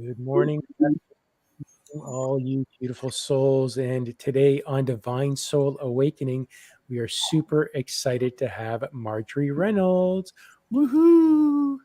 Good morning, all you beautiful souls. And today on Divine Soul Awakening, we are super excited to have Marjorie Reynolds. Woohoo!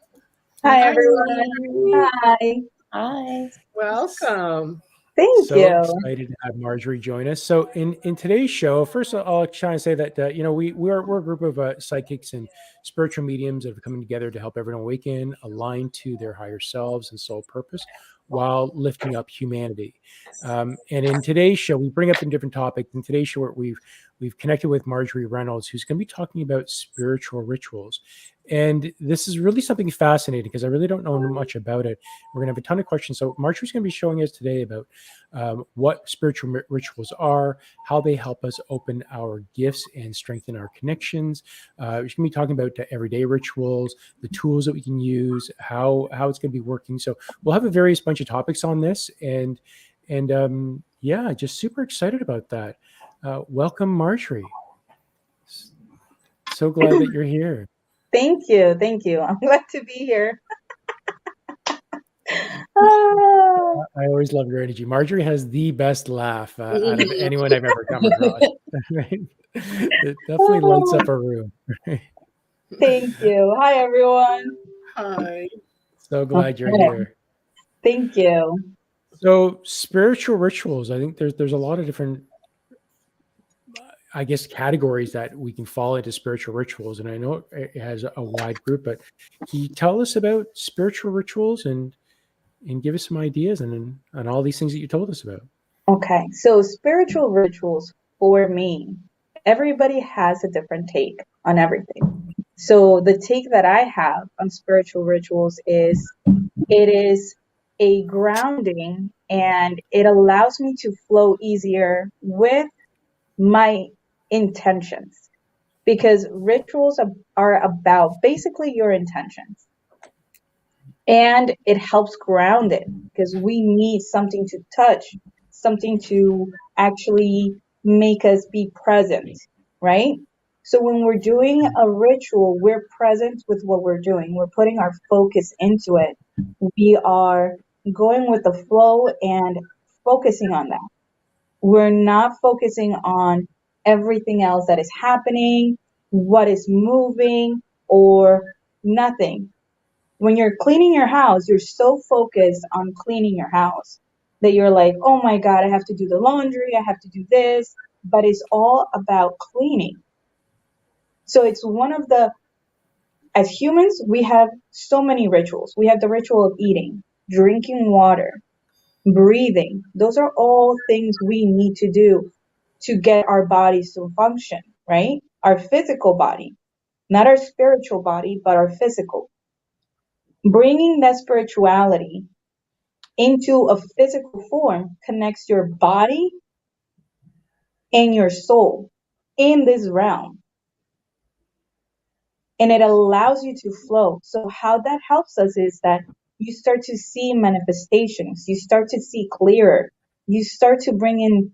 Hi, Hi. everyone. Hi. Hi. Welcome. Thank So you. excited to have Marjorie join us. So in today's show, first I'll try and say that we're a group of psychics and spiritual mediums that are coming together to help everyone awaken, align to their higher selves and soul purpose, while lifting up humanity. And in today's show, we bring up in different topics. In today's show, we've connected with Marjorie Reynolds, who's going to be talking about spiritual rituals. And this is really something fascinating because I really don't know much about it. We're going to have a ton of questions. So Marjorie's going to be showing us today about what spiritual rituals are, how they help us open our gifts and strengthen our connections. She's going to be talking about everyday rituals, the tools that we can use, how it's going to be working. So we'll have a various bunch of topics on this, and just super excited about that. Welcome, Marjorie. So glad that you're here. Thank you. Thank you. I'm glad to be here. I always love your energy. Marjorie has the best laugh out of anyone I've ever come across. Right? It definitely lights up a room. Right? Thank you. Hi, everyone. Hi. So glad you're here. Thank you. So spiritual rituals, I think there's a lot of different, I guess, categories that we can fall into spiritual rituals. And I know it has a wide group, but can you tell us about spiritual rituals and give us some ideas on all these things that you told us about? Okay. So spiritual rituals for me, everybody has a different take on everything. So the take that I have on spiritual rituals is it is a grounding and it allows me to flow easier with my intentions, because rituals are about basically your intentions, and it helps ground it because we need something to touch, something to actually make us be present, right? So when we're doing a ritual, we're present with what we're doing. We're putting our focus into it. We are going with the flow and focusing on that. We're not focusing on everything else that is happening, what is moving, or nothing. When you're cleaning your house, you're so focused on cleaning your house that you're like, oh my God, I have to do the laundry, I have to do this, but it's all about cleaning. So it's as humans, we have so many rituals. We have the ritual of eating, drinking water, breathing. Those are all things we need to do to get our bodies to function, right? Our physical body, not our spiritual body, but our physical. Bringing that spirituality into a physical form connects your body and your soul in this realm. And it allows you to flow. So how that helps us is that you start to see manifestations. You start to see clearer. You start to bring in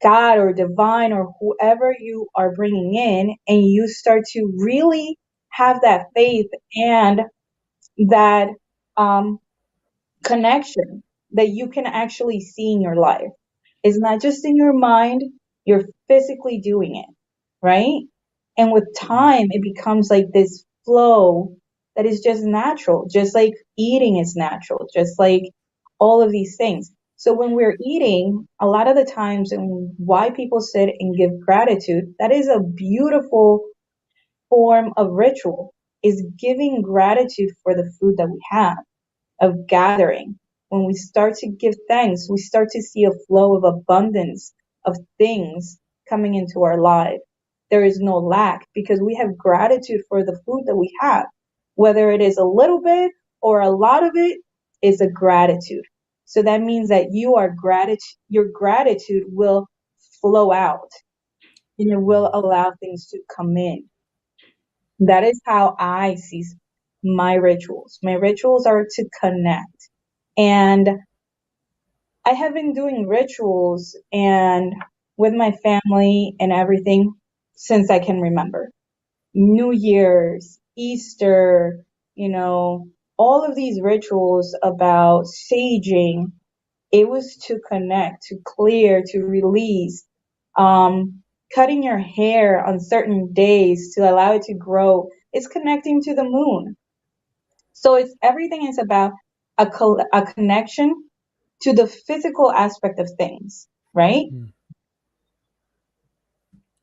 God or divine or whoever you are bringing in, and you start to really have that faith and that connection that you can actually see in your life. It's not just in your mind, you're physically doing it, right? And with time, it becomes like this flow that is just natural, just like eating is natural, just like all of these things. So when we're eating, a lot of the times, and why people sit and give gratitude, that is a beautiful form of ritual, is giving gratitude for the food that we have, of gathering. When we start to give thanks, we start to see a flow of abundance of things coming into our life. There is no lack because we have gratitude for the food that we have. Whether it is a little bit or a lot of it is a gratitude. So that means that your gratitude will flow out and it will allow things to come in. That is how I see my rituals. My rituals are to connect. And I have been doing rituals and with my family and everything since I can remember. New Year's, Easter, all of these rituals about saging, it was to connect, to clear, to release, cutting your hair on certain days to allow it to grow. It's connecting to the moon. So it's everything is about a connection to the physical aspect of things, right?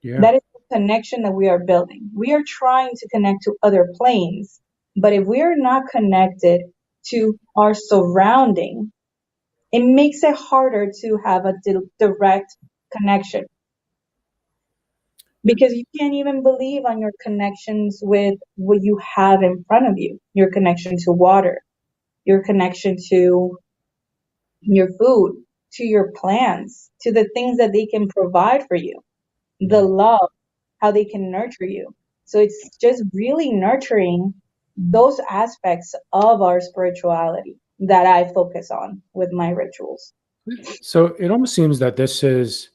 Yeah. That is the connection that we are building. We are trying to connect to other planes, but if we are not connected to our surrounding, it makes it harder to have a direct connection, because you can't even believe on your connections with what you have in front of you, your connection to water, your connection to your food, to your plants, to the things that they can provide for you, the love, how they can nurture you. So it's just really nurturing those aspects of our spirituality that I focus on with my rituals. So it almost seems that this is,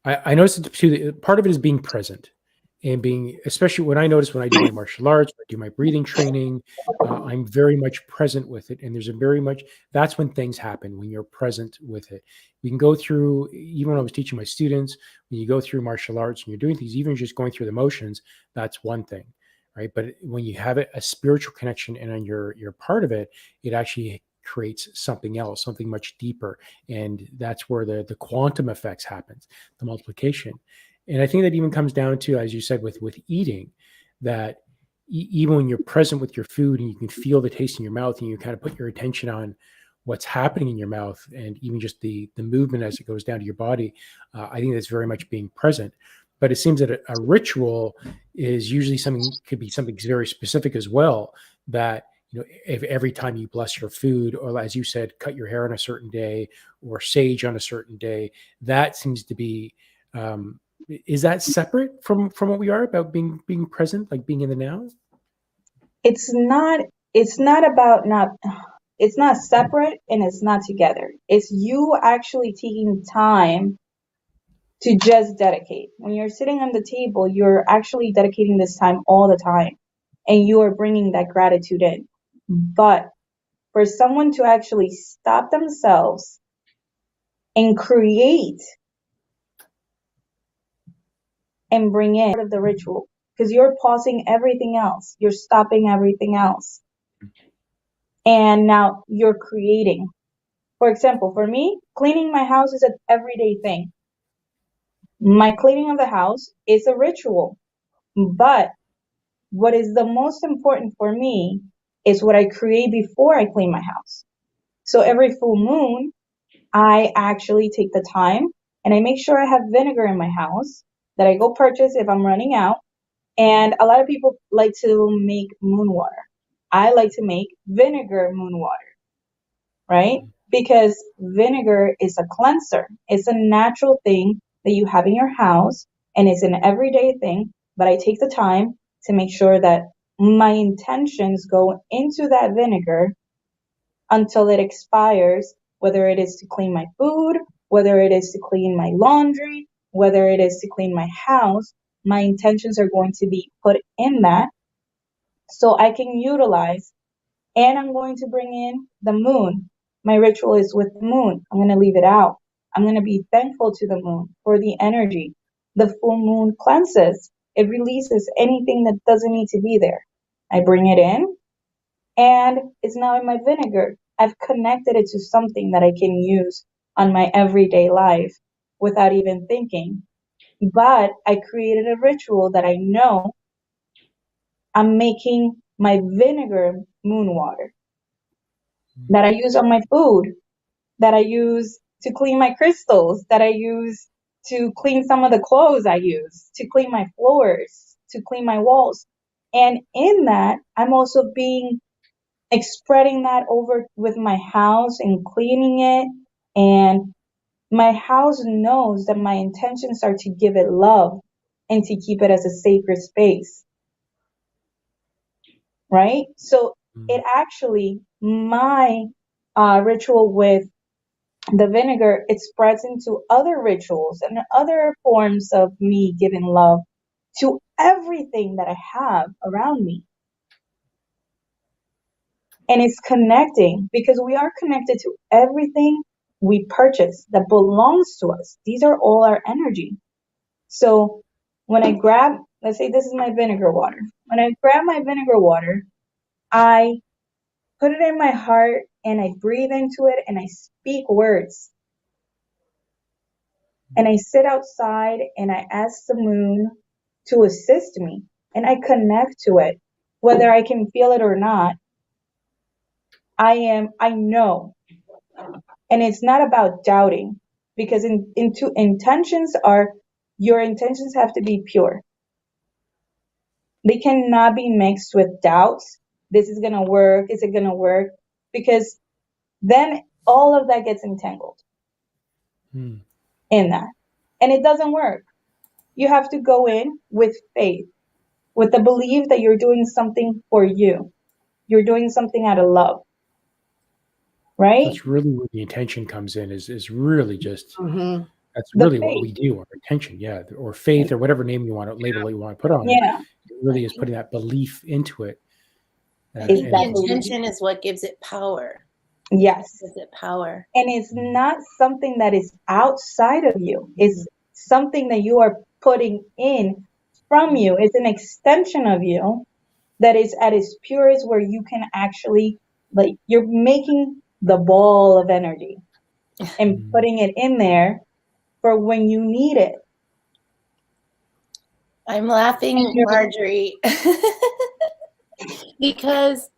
I noticed it too, part of it is being present and being, especially when I notice when I do my martial arts, when I do my breathing training, I'm very much present with it. And there's a very much, that's when things happen, when you're present with it. We can go through, even when I was teaching my students, when you go through martial arts and you're doing things, even just going through the motions, that's one thing, right? But when you have a spiritual connection and you're part of it, it actually creates something else, something much deeper. And that's where the quantum effects happens, the multiplication. And I think that even comes down to, as you said, with eating, that even when you're present with your food and you can feel the taste in your mouth and you kind of put your attention on what's happening in your mouth and even just the movement as it goes down to your body, I think that's very much being present. But it seems that a ritual is usually something, could be something very specific as well, that if every time you bless your food, or as you said, cut your hair on a certain day or sage on a certain day, that seems to be, is that separate from what we are about being present, like being in the now? It's not, it's not about not, it's not separate and it's not together. It's you actually taking time to just dedicate. When you're sitting on the table, you're actually dedicating this time all the time and you are bringing that gratitude in. But for someone to actually stop themselves and create and bring in part of the ritual, because you're pausing everything else, you're stopping everything else, and now you're creating. For example, for me, cleaning my house is an everyday thing. My cleaning of the house is a ritual, but what is the most important for me is what I create before I clean my house. So every full moon, I actually take the time and I make sure I have vinegar in my house that I go purchase if I'm running out. And a lot of people like to make moon water. I like to make vinegar moon water, right? Because vinegar is a cleanser. It's a natural thing that you have in your house and it's an everyday thing. But I take the time to make sure that my intentions go into that vinegar until it expires, whether it is to clean my food, whether it is to clean my laundry, whether it is to clean my house. My intentions are going to be put in that so I can utilize, and I'm going to bring in the moon. My ritual is with the moon. I'm going to leave it out. I'm going to be thankful to the moon for the energy. The full moon cleanses. It releases anything that doesn't need to be there. I bring it in and it's now in my vinegar. I've connected it to something that I can use on my everyday life without even thinking. But I created a ritual that I know I'm making my vinegar moon water that I use on my food, that I use to clean my crystals, that I use to clean some of the clothes I use, to clean my floors, to clean my walls. And in that, I'm also spreading that over with my house and cleaning it. And my house knows that my intentions are to give it love and to keep it as a sacred space. Right? So it actually, my ritual with the vinegar, it spreads into other rituals and other forms of me giving love to everything that I have around me. And it's connecting because we are connected to everything we purchase that belongs to us. These are all our energy. So when I grab, let's say this is my vinegar water. When I grab my vinegar water, I put it in my heart and I breathe into it and I speak words. And I sit outside and I ask the moon to assist me and I connect to it. Whether I can feel it or not, I know. And it's not about doubting because your intentions have to be pure. They cannot be mixed with doubts. This is going to work. Is it going to work? Because then all of that gets entangled in that. And it doesn't work. You have to go in with faith, with the belief that you're doing something for you. You're doing something out of love. Right? That's really where the intention comes in, is really just, that's The really what faith. we do, our intention, yeah, or faith, or whatever name you want to label it, you want to put on it. Yeah. It really is putting that belief into it. I Is think that the intention is what gives it power. Yes. Gives it power. And it's not something that is outside of you. It's something that you are putting in from you. It's an extension of you that is at its purest, where you can actually, like, you're making the ball of energy and putting it in there for when you need it. I'm laughing, Marjorie, because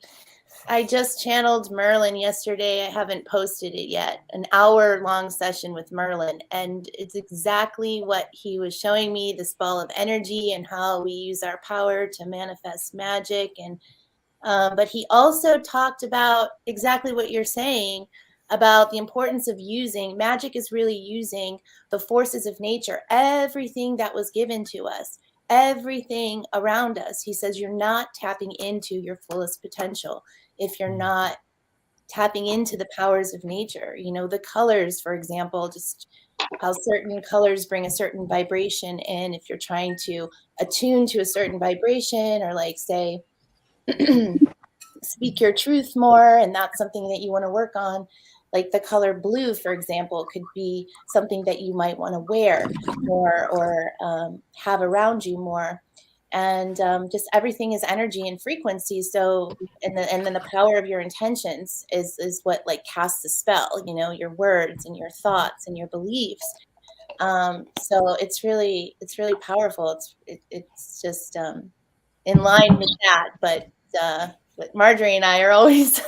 I just channeled Merlin yesterday. I haven't posted it yet. An hour-long session with Merlin, and it's exactly what he was showing me, this ball of energy and how we use our power to manifest magic. And but he also talked about exactly what you're saying about the importance of using magic is really using the forces of nature, everything that was given to us, everything around us. He says you're not tapping into your fullest potential if you're not tapping into the powers of nature. You know, the colors, for example, just how certain colors bring a certain vibration in. If you're trying to attune to a certain vibration, or like say, speak your truth more, and that's something that you want to work on, like the color blue, for example, could be something that you might want to wear more, or have around you more. And just everything is energy and frequency. So, and then the power of your intentions is what like casts a spell, you know, your words and your thoughts and your beliefs. So it's really powerful. It's just in line with that. But Marjorie and I are always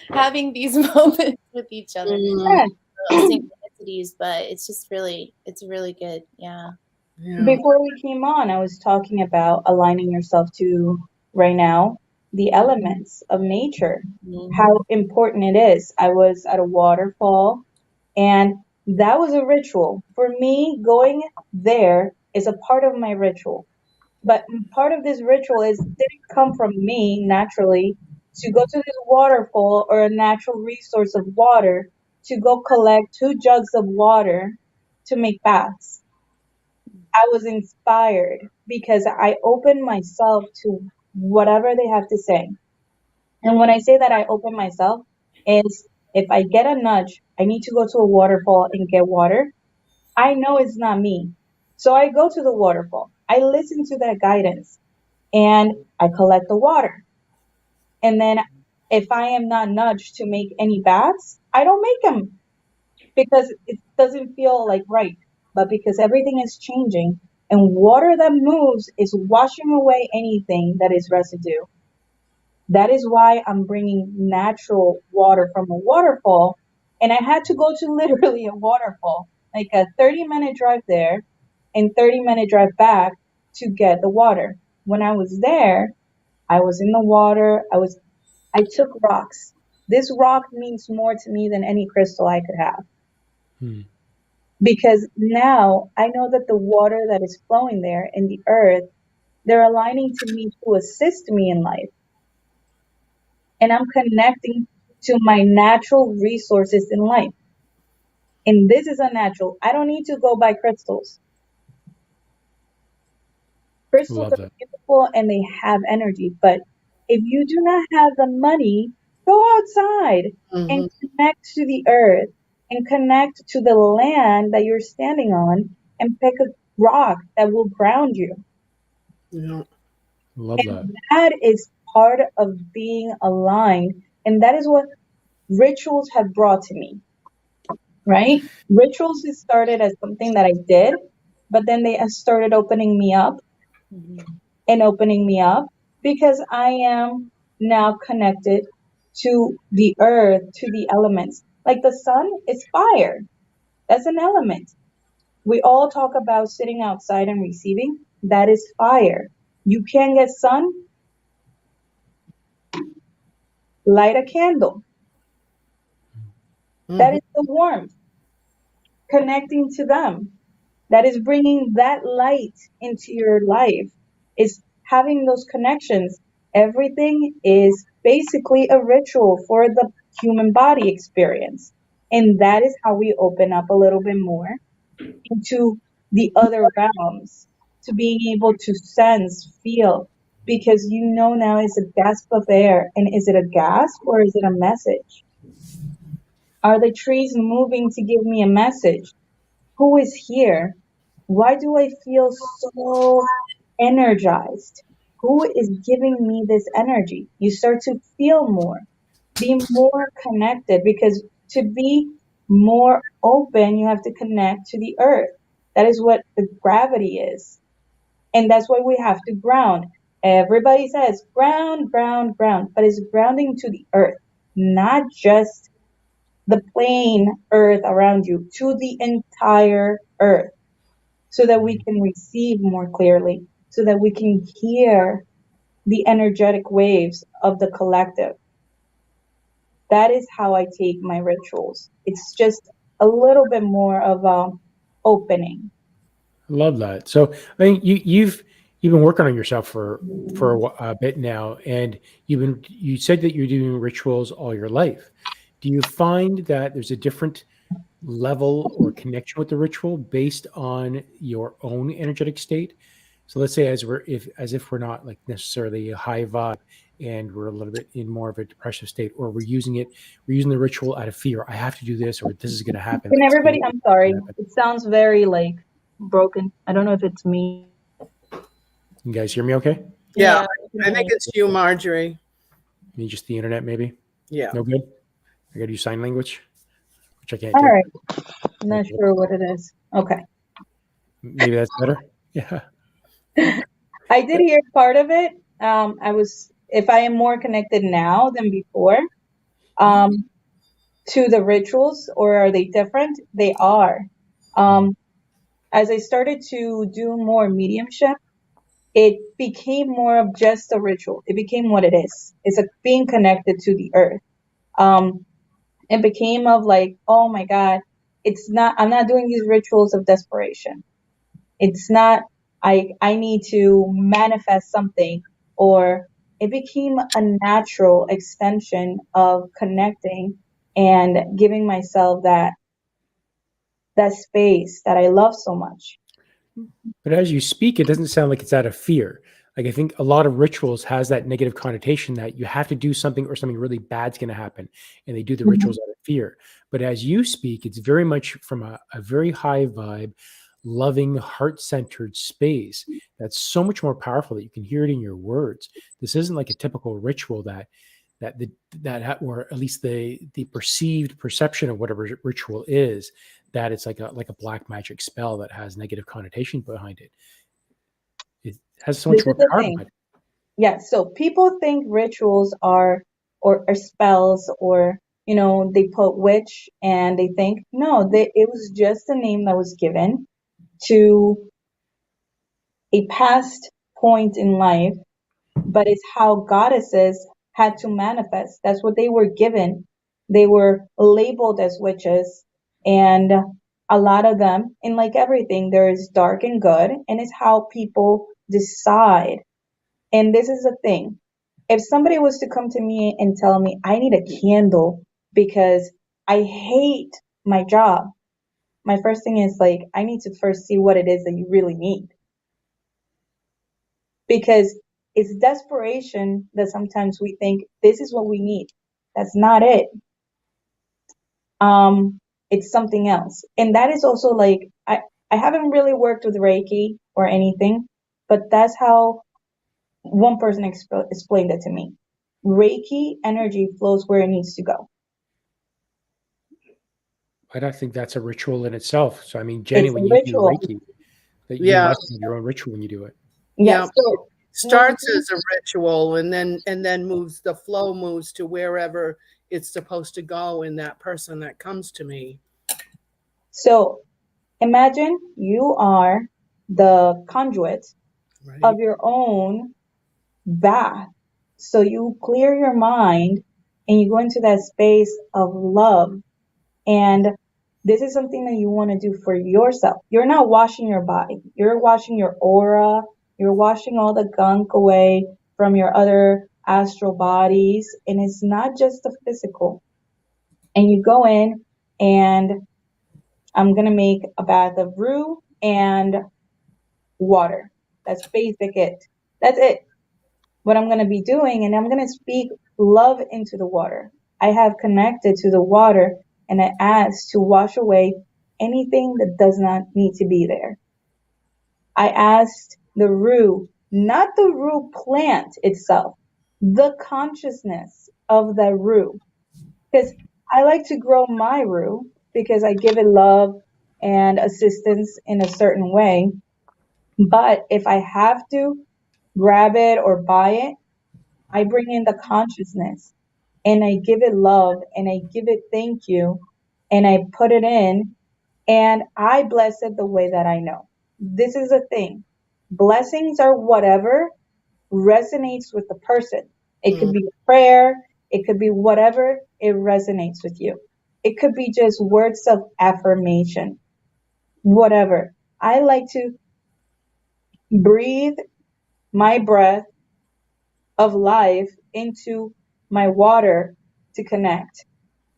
having these moments with each other, synchronicities, but it's really good. Yeah. Before we came on, I was talking about aligning yourself to, right now, the elements of nature, how important it is. I was at a waterfall, and that was a ritual. For me, going there is a part of my ritual. But part of this ritual didn't come from me naturally to go to this waterfall or a natural resource of water to go collect 2 jugs of water to make baths. I was inspired because I opened myself to whatever they have to say. And when I say that I open myself, is if I get a nudge, I need to go to a waterfall and get water, I know it's not me. So I go to the waterfall. I listen to that guidance and I collect the water. And then if I am not nudged to make any baths, I don't make them because it doesn't feel like right. But because everything is changing and water that moves is washing away anything that is residue. That is why I'm bringing natural water from a waterfall. And I had to go to literally a waterfall, like a 30-minute drive there and 30-minute drive back to get the water. When I was there, I was in the water. I took rocks. This rock means more to me than any crystal I could have. Because now I know that the water that is flowing there in the earth, they're aligning to me to assist me in life. And I'm connecting to my natural resources in life. And this is unnatural. I don't need to go buy crystals. Crystals are beautiful and they have energy. But if you do not have the money Go outside and Mhm. connect to the earth and connect to the land that you're standing on and pick a rock that will ground you. Yeah. Love that. And that is part of being aligned. And that is what rituals have brought to me, right? Rituals it started as something that I did, but then they started opening me up Mhm. and opening me up because I am now connected to the earth, to the elements. Like the sun is fire. That's an element. We all talk about sitting outside and receiving. That is fire. You can't get sun, light a candle. That Mhm. is the warmth, connecting to them. That is bringing that light into your life, is having those connections. Everything is basically a ritual for the human body experience. And that is how we open up a little bit more into the other realms, to being able to sense, feel, because you know now it's a gasp of air. And is it a gasp or is it a message? Are the trees moving to give me a message? Who is here? Why do I feel so energized? Who is giving me this energy? You start to feel more, be more connected, because to be more open, you have to connect to the earth. That is what the gravity is. And that's why we have to ground. Everybody says ground, ground, ground, but it's grounding to the earth, not just the plain earth around you, to the entire earth, so that we can receive more clearly, so that we can hear the energetic waves of the collective. That is how I take my rituals. It's just a little bit more of a opening. Love that. So I mean, you've been working on yourself for a bit now, and you said that you're doing rituals all your life. Do you find that there's a different level or connection with the ritual based on your own energetic state? So let's say as if we're not like necessarily a high vibe and we're a little bit in more of a depressive state, or we're using the ritual out of fear. I have to do this, or this is going to happen. Can Like it's everybody, I'm sorry, going to happen. it sounds very like broken. I don't know if it's me. You guys hear me? Okay? Yeah, Yeah. I think it's you, Marjorie. Me just the internet, maybe. Yeah. No good. I got to use sign language, which I can't All do. right, I'm not sure what it is. Okay. Maybe that's better. Yeah. I did hear part of it. If I am more connected now than before, um, to the rituals, or are they different? They are. Um, as I started to do more mediumship, it became more of just a ritual. It became what it is. It's a being connected to the earth. Um, it became of like, oh my God, I'm not doing these rituals of desperation. It's not, I need to manifest something, or it became a natural extension of connecting and giving myself that space that I love so much. But as you speak, it doesn't sound like it's out of fear. Like I think a lot of rituals has that negative connotation that you have to do something or something really bad's going to happen, and they do the Mhm. rituals out of fear. But as you speak, it's very much from a very high vibe, loving, heart-centered space that's so much more powerful that you can hear it in your words. This isn't like a typical ritual that the or at least the perceived perception of whatever ritual is, that it's like a black magic spell that has negative connotation behind it. It has so This much is more the power thing. behind it. Yeah, so people think rituals are or spells, or they put witch, and they think no, it was just a name that was given to a past point in life, but it's how goddesses had to manifest. That's what they were given. They were labeled as witches, and a lot of them, and like everything, there is dark and good, and it's how people decide. And this is the thing. If somebody was to come to me and tell me I need a candle because I hate my job, my first thing is like, I need to first see what it is that you really need. Because it's desperation that sometimes we think this is what we need. That's not it. It's something else. And that is also like, I haven't really worked with Reiki or anything, but that's how one person explained it to me. Reiki energy flows where it needs to go. I think that's a ritual in itself. So, I mean, Jenny, It's a when you do ritual. Reiki, that you Yeah. must have your own ritual when you do it. Yeah. Yeah. So Starts as a ritual and then moves, the flow moves to wherever it's supposed to go in that person that comes to me. So imagine you are the conduit Right. of your own bath. So you clear your mind and you go into that space of love. And this is something that you want to do for yourself. You're not washing your body. You're washing your aura. You're washing all the gunk away from your other astral bodies. And it's not just the physical. And you go in and I'm going to make a bath of roux and water. That's basic it. That's it. What I'm going to be doing, and I'm going to speak love into the water. I have connected to the water and I asked to wash away anything that does not need to be there. I asked the roux, not the roux plant itself, the consciousness of the roux. Because I like to grow my roux because I give it love and assistance in a certain way. But if I have to grab it or buy it, I bring in the consciousness and I give it love and I give it thank you and I put it in and I bless it the way that I know. This is a thing. Blessings are whatever resonates with the person. It could be prayer. It could be whatever it resonates with you. It could be just words of affirmation, whatever. I like to breathe my breath of life into my water to connect.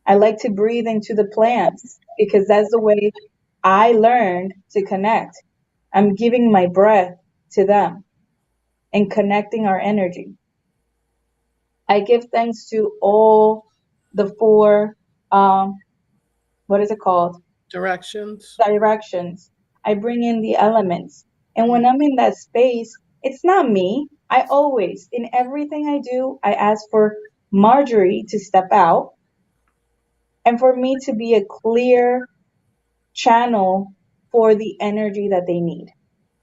I like to breathe into the plants because that's the way I learned to connect. I'm giving my breath to them and connecting our energy. I give thanks to all the four, what is it called? Directions. Directions. I bring in the elements. And when I'm in that space, it's not me. I always, in everything I do, I ask for Marjorie to step out and for me to be a clear channel for the energy that they need.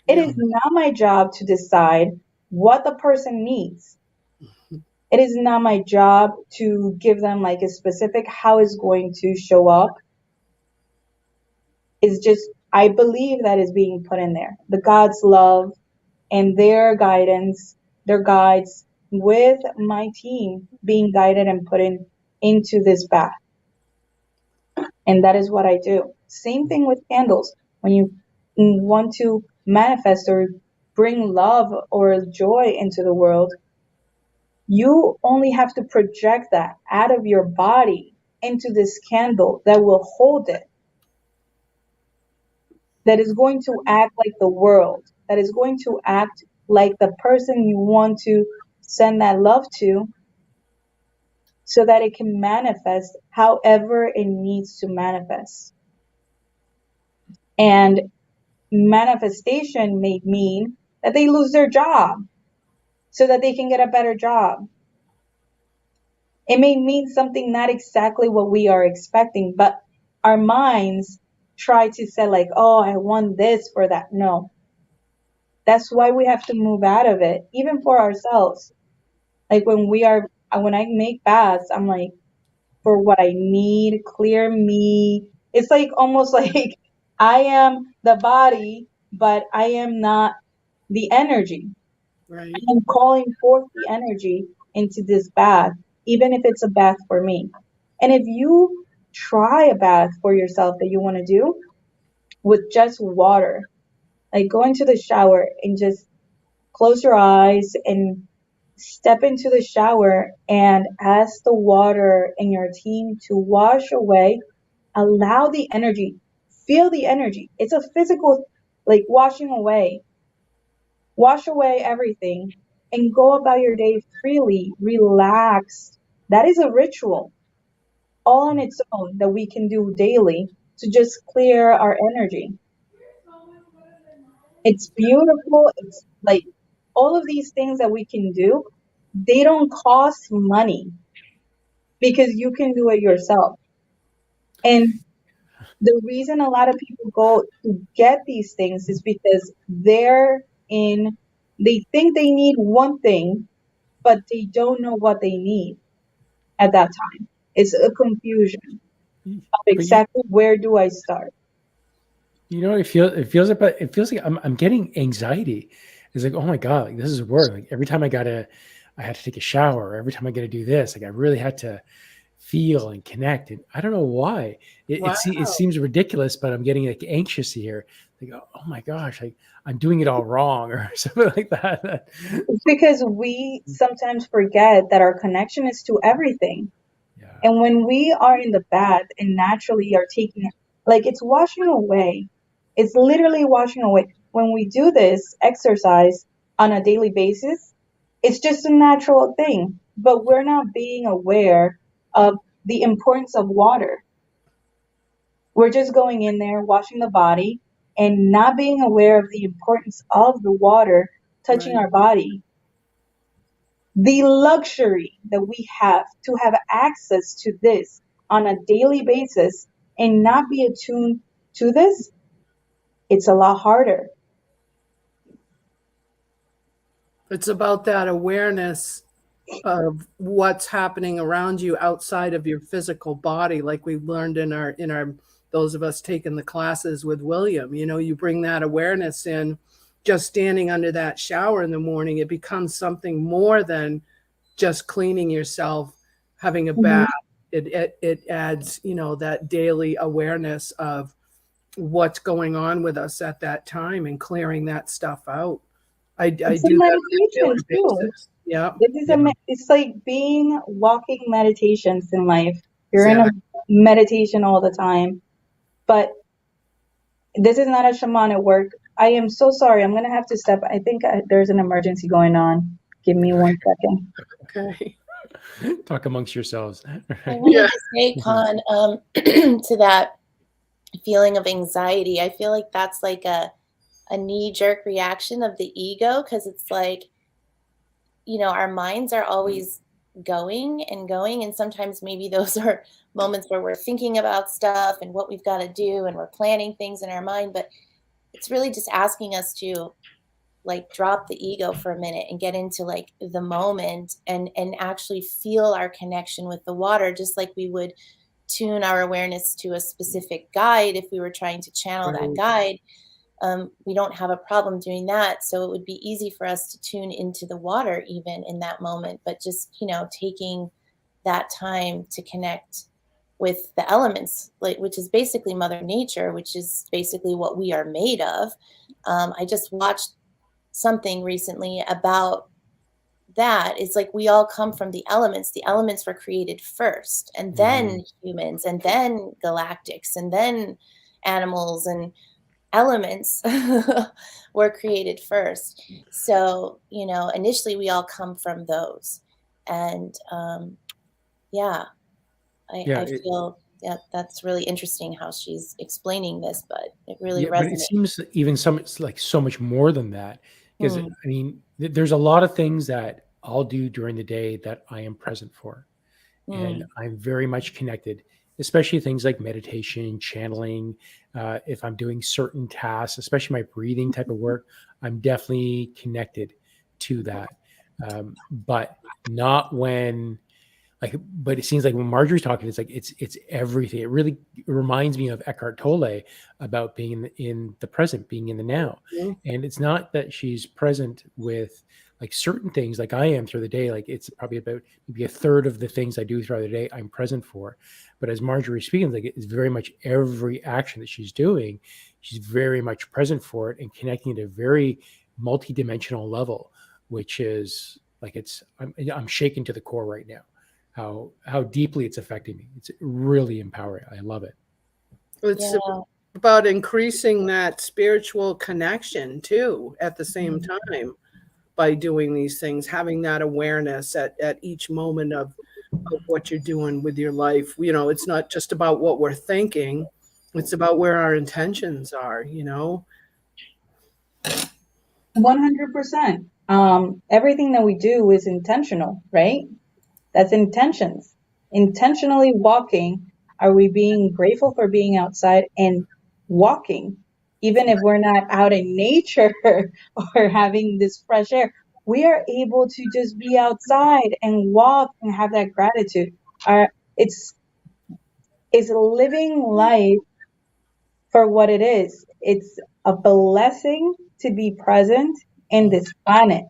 It Yeah. is not my job to decide what the person needs. It is not my job to give them like a specific how it's going to show up. It's just, I believe that is being put in there. The God's love and their guidance, their guides with my team being guided and put into this bath. And that is what I do. Same thing with candles. When you want to manifest or bring love or joy into the world, you only have to project that out of your body into this candle that will hold it, that is going to act like the world, that is going to act like the person you want to send that love to, so that it can manifest however it needs to manifest. And manifestation may mean that they lose their job so that they can get a better job. It may mean something not exactly what we are expecting, but our minds try to say like, oh, I want this for that. No. That's why we have to move out of it, even for ourselves. Like when I make baths, I'm like, for what I need, clear me. It's like almost like I am the body, but I am not the energy. Right. I am calling forth the energy into this bath, even if it's a bath for me. And if you try a bath for yourself that you want to do with just water, like go into the shower and just close your eyes and step into the shower and ask the water and your team to wash away. Allow the energy, feel the energy. It's a physical, like washing away. Wash away everything and go about your day freely, relaxed. That is a ritual all on its own that we can do daily to just clear our energy. It's beautiful. It's like all of these things that we can do, they don't cost money because you can do it yourself. And the reason a lot of people go to get these things is because they think they need one thing, but they don't know what they need at that time. It's a confusion of But exactly where do I start. you know, it feels like I'm getting anxiety. It's like, oh my God, like this is work. Like every time I had to take a shower. Every time I got to do this, like I really had to feel and connect. And I don't know why Wow. it seems ridiculous, but I'm getting like anxious here. Like, oh my gosh, like I'm doing it all wrong or something like that. It's because we sometimes forget that our connection is to everything. Yeah. And when we are in the bath and naturally are taking, like it's washing away, it's literally washing away. When we do this exercise on a daily basis, it's just a natural thing, but we're not being aware of the importance of water. We're just going in there, washing the body, and not being aware of the importance of the water touching Right. our body. The luxury that we have to have access to this on a daily basis and not be attuned to this, it's a lot harder. It's about that awareness of what's happening around you outside of your physical body, like we learned in our those of us taking the classes with William. You know, you bring that awareness in. Just standing under that shower in the morning, it becomes something more than just cleaning yourself, having a bath. It adds, you know, that daily awareness of what's going on with us at that time and clearing that stuff out. I It's do a that on a meditation regular too. basis. Yeah, It's like being walking meditations in life. You're in a exactly. meditation all the time, but this is not a shamanic work. I am so sorry. I'm going to have to step. I think there's an emergency going on. Give me 1 second. Okay. Talk amongst yourselves. I wanted Yeah. to say, Con, to that feeling of anxiety, I feel like that's like a knee-jerk reaction of the ego, because it's like, you know, our minds are always going and going, and sometimes maybe those are moments where we're thinking about stuff and what we've got to do and we're planning things in our mind, but it's really just asking us to like drop the ego for a minute and get into like the moment and actually feel our connection with the water, just like we would tune our awareness to a specific guide. If we were trying to channel that Right. guide, we don't have a problem doing that. So it would be easy for us to tune into the water even in that moment, but just, you know, taking that time to connect with the elements, like, which is basically Mother Nature, which is basically what we are made of. I just watched something recently about that. It's like we all come from the elements. The elements were created first, and then humans, and then galactics, and then animals, and elements were created first. So, you know, initially we all come from those. And yeah, Yeah, I feel that that's really interesting how she's explaining this, but it really yeah, but it resonates. seems even it's like so much more than that. Because Hmm. I mean, there's a lot of things that I'll do during the day that I am present for, and Mm. I'm very much connected. Especially things like meditation, channeling. If I'm doing certain tasks, especially my breathing type of work, I'm definitely connected to that. But not when like, but it seems like when Marjorie's talking, it's like it's everything. It really reminds me of Eckhart Tolle about being in the present, being in the now. Mhm. And it's not that she's present with like certain things like I am through the day. Like it's probably about maybe a third of the things I do throughout the day I'm present for. But as Marjorie's speaking, like it's very much every action that she's doing, she's very much present for it and connecting at a very multidimensional level, which is like I'm shaken to the core right now how deeply it's affecting me. It's really empowering. I love it. It's Yeah. about increasing that spiritual connection too at the same time by doing these things, having that awareness at each moment of of what you're doing with your life. You know, it's not just about what we're thinking, it's about where our intentions are, you know? 100%. Everything that we do is intentional, right? That's intentions. Intentionally walking. Are we being grateful for being outside and walking? Even if we're not out in nature or having this fresh air, we are able to just be outside and walk and have that gratitude. Our, it's it's living life for what it is. It's a blessing to be present in this planet.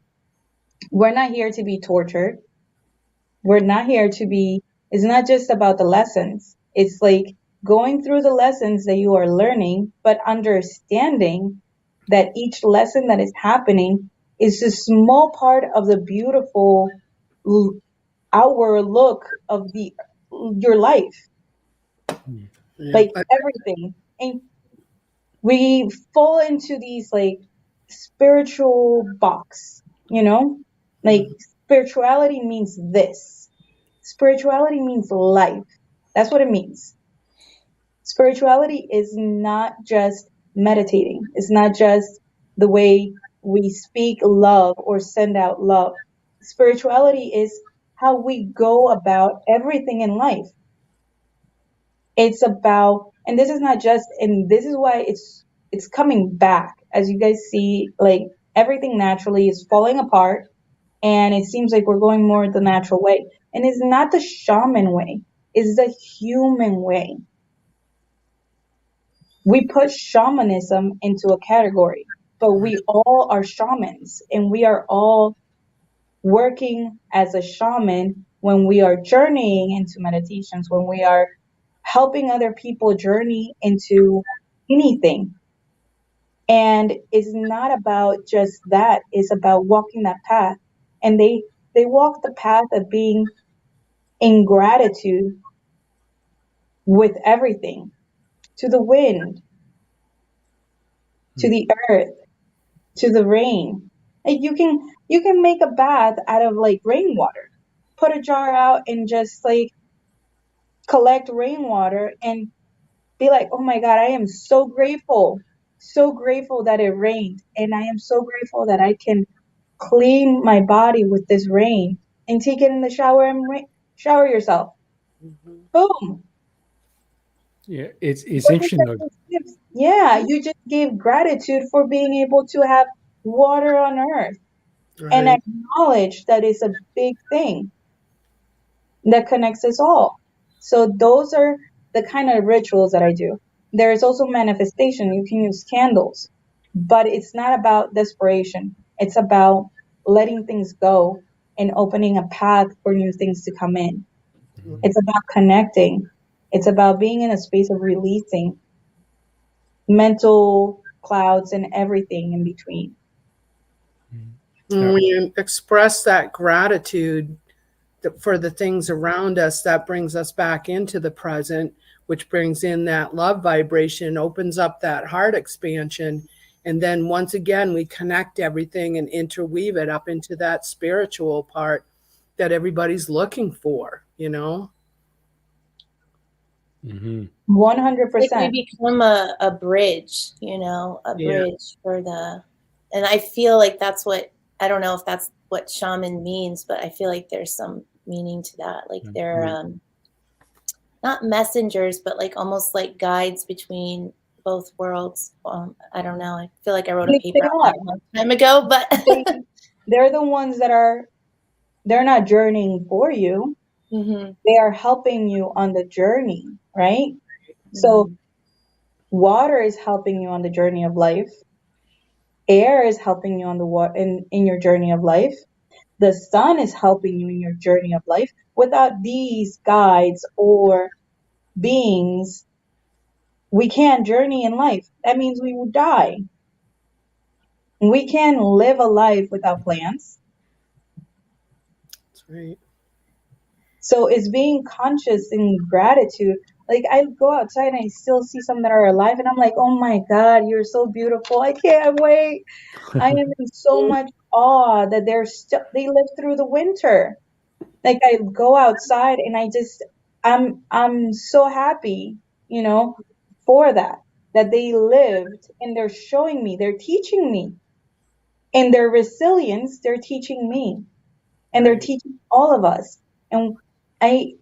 We're not here to be tortured. We're not here to be, it's not just about the lessons. It's like going through the lessons that you are learning, but understanding that each lesson that is happening is a small part of the beautiful outward look of your life, Yeah. like everything. And we fall into these like spiritual box, like spirituality means this. Spirituality means life. That's what it means. Spirituality is not just meditating. It's not just the way we speak love or send out love. Spirituality is how we go about everything in life. It's about, and this is not just, and this is why it's coming back. As you guys see, like everything naturally is falling apart, and it seems like we're going more the natural way. And it's not the shaman way, it's the human way. We put shamanism into a category, but we all are shamans, and we are all working as a shaman when we are journeying into meditations, when we are helping other people journey into anything. And it's not about just that, it's about walking that path. And they walk the path of being in gratitude with everything, to the wind, to the earth, to the rain. Like you can make a bath out of like rainwater. Put a jar out and just like collect rainwater and be like, oh my God, I am so grateful that it rained. And I am so grateful that I can clean my body with this rain and take it in the shower and shower yourself. Boom. Yeah, it's interesting though. Yeah, you just gave gratitude for being able to have water on earth and Right. acknowledge that it's a big thing that connects us all. So those are the kind of rituals that I do. There is also manifestation. You can use candles, but it's not about desperation. It's about letting things go and opening a path for new things to come in. It's about connecting. It's about being in a space of releasing mental clouds and everything in between. When you express that gratitude for the things around us, that brings us back into the present, which brings in that love vibration, opens up that heart expansion. And then once again, we connect everything and interweave it up into that spiritual part that everybody's looking for, you know? 100%. Like we become a bridge, a bridge for and I feel like that's what, I don't know if that's what shaman means, but I feel like there's some meaning to that. Like they're not messengers, but like almost like guides between both worlds. I don't know. I feel like I wrote a paper on that a long time ago, but they're the ones that they're not journeying for you. They are helping you on the journey, right? So water is helping you on the journey of life. Air is helping you on the in your journey of life. The sun is helping you in your journey of life. Without these guides or beings, we can't journey in life. That means we will die. We can't live a life without plants. That's right. So it's being conscious in gratitude. Like I go outside and I still see some that are alive and I'm like, oh my God, you're so beautiful. I can't wait. I am in so much awe that they live through the winter. Like I go outside and I'm so happy, for that they lived, and they're showing me, they're teaching me, and their resilience, they're teaching me, and they're Right. teaching all of us. And I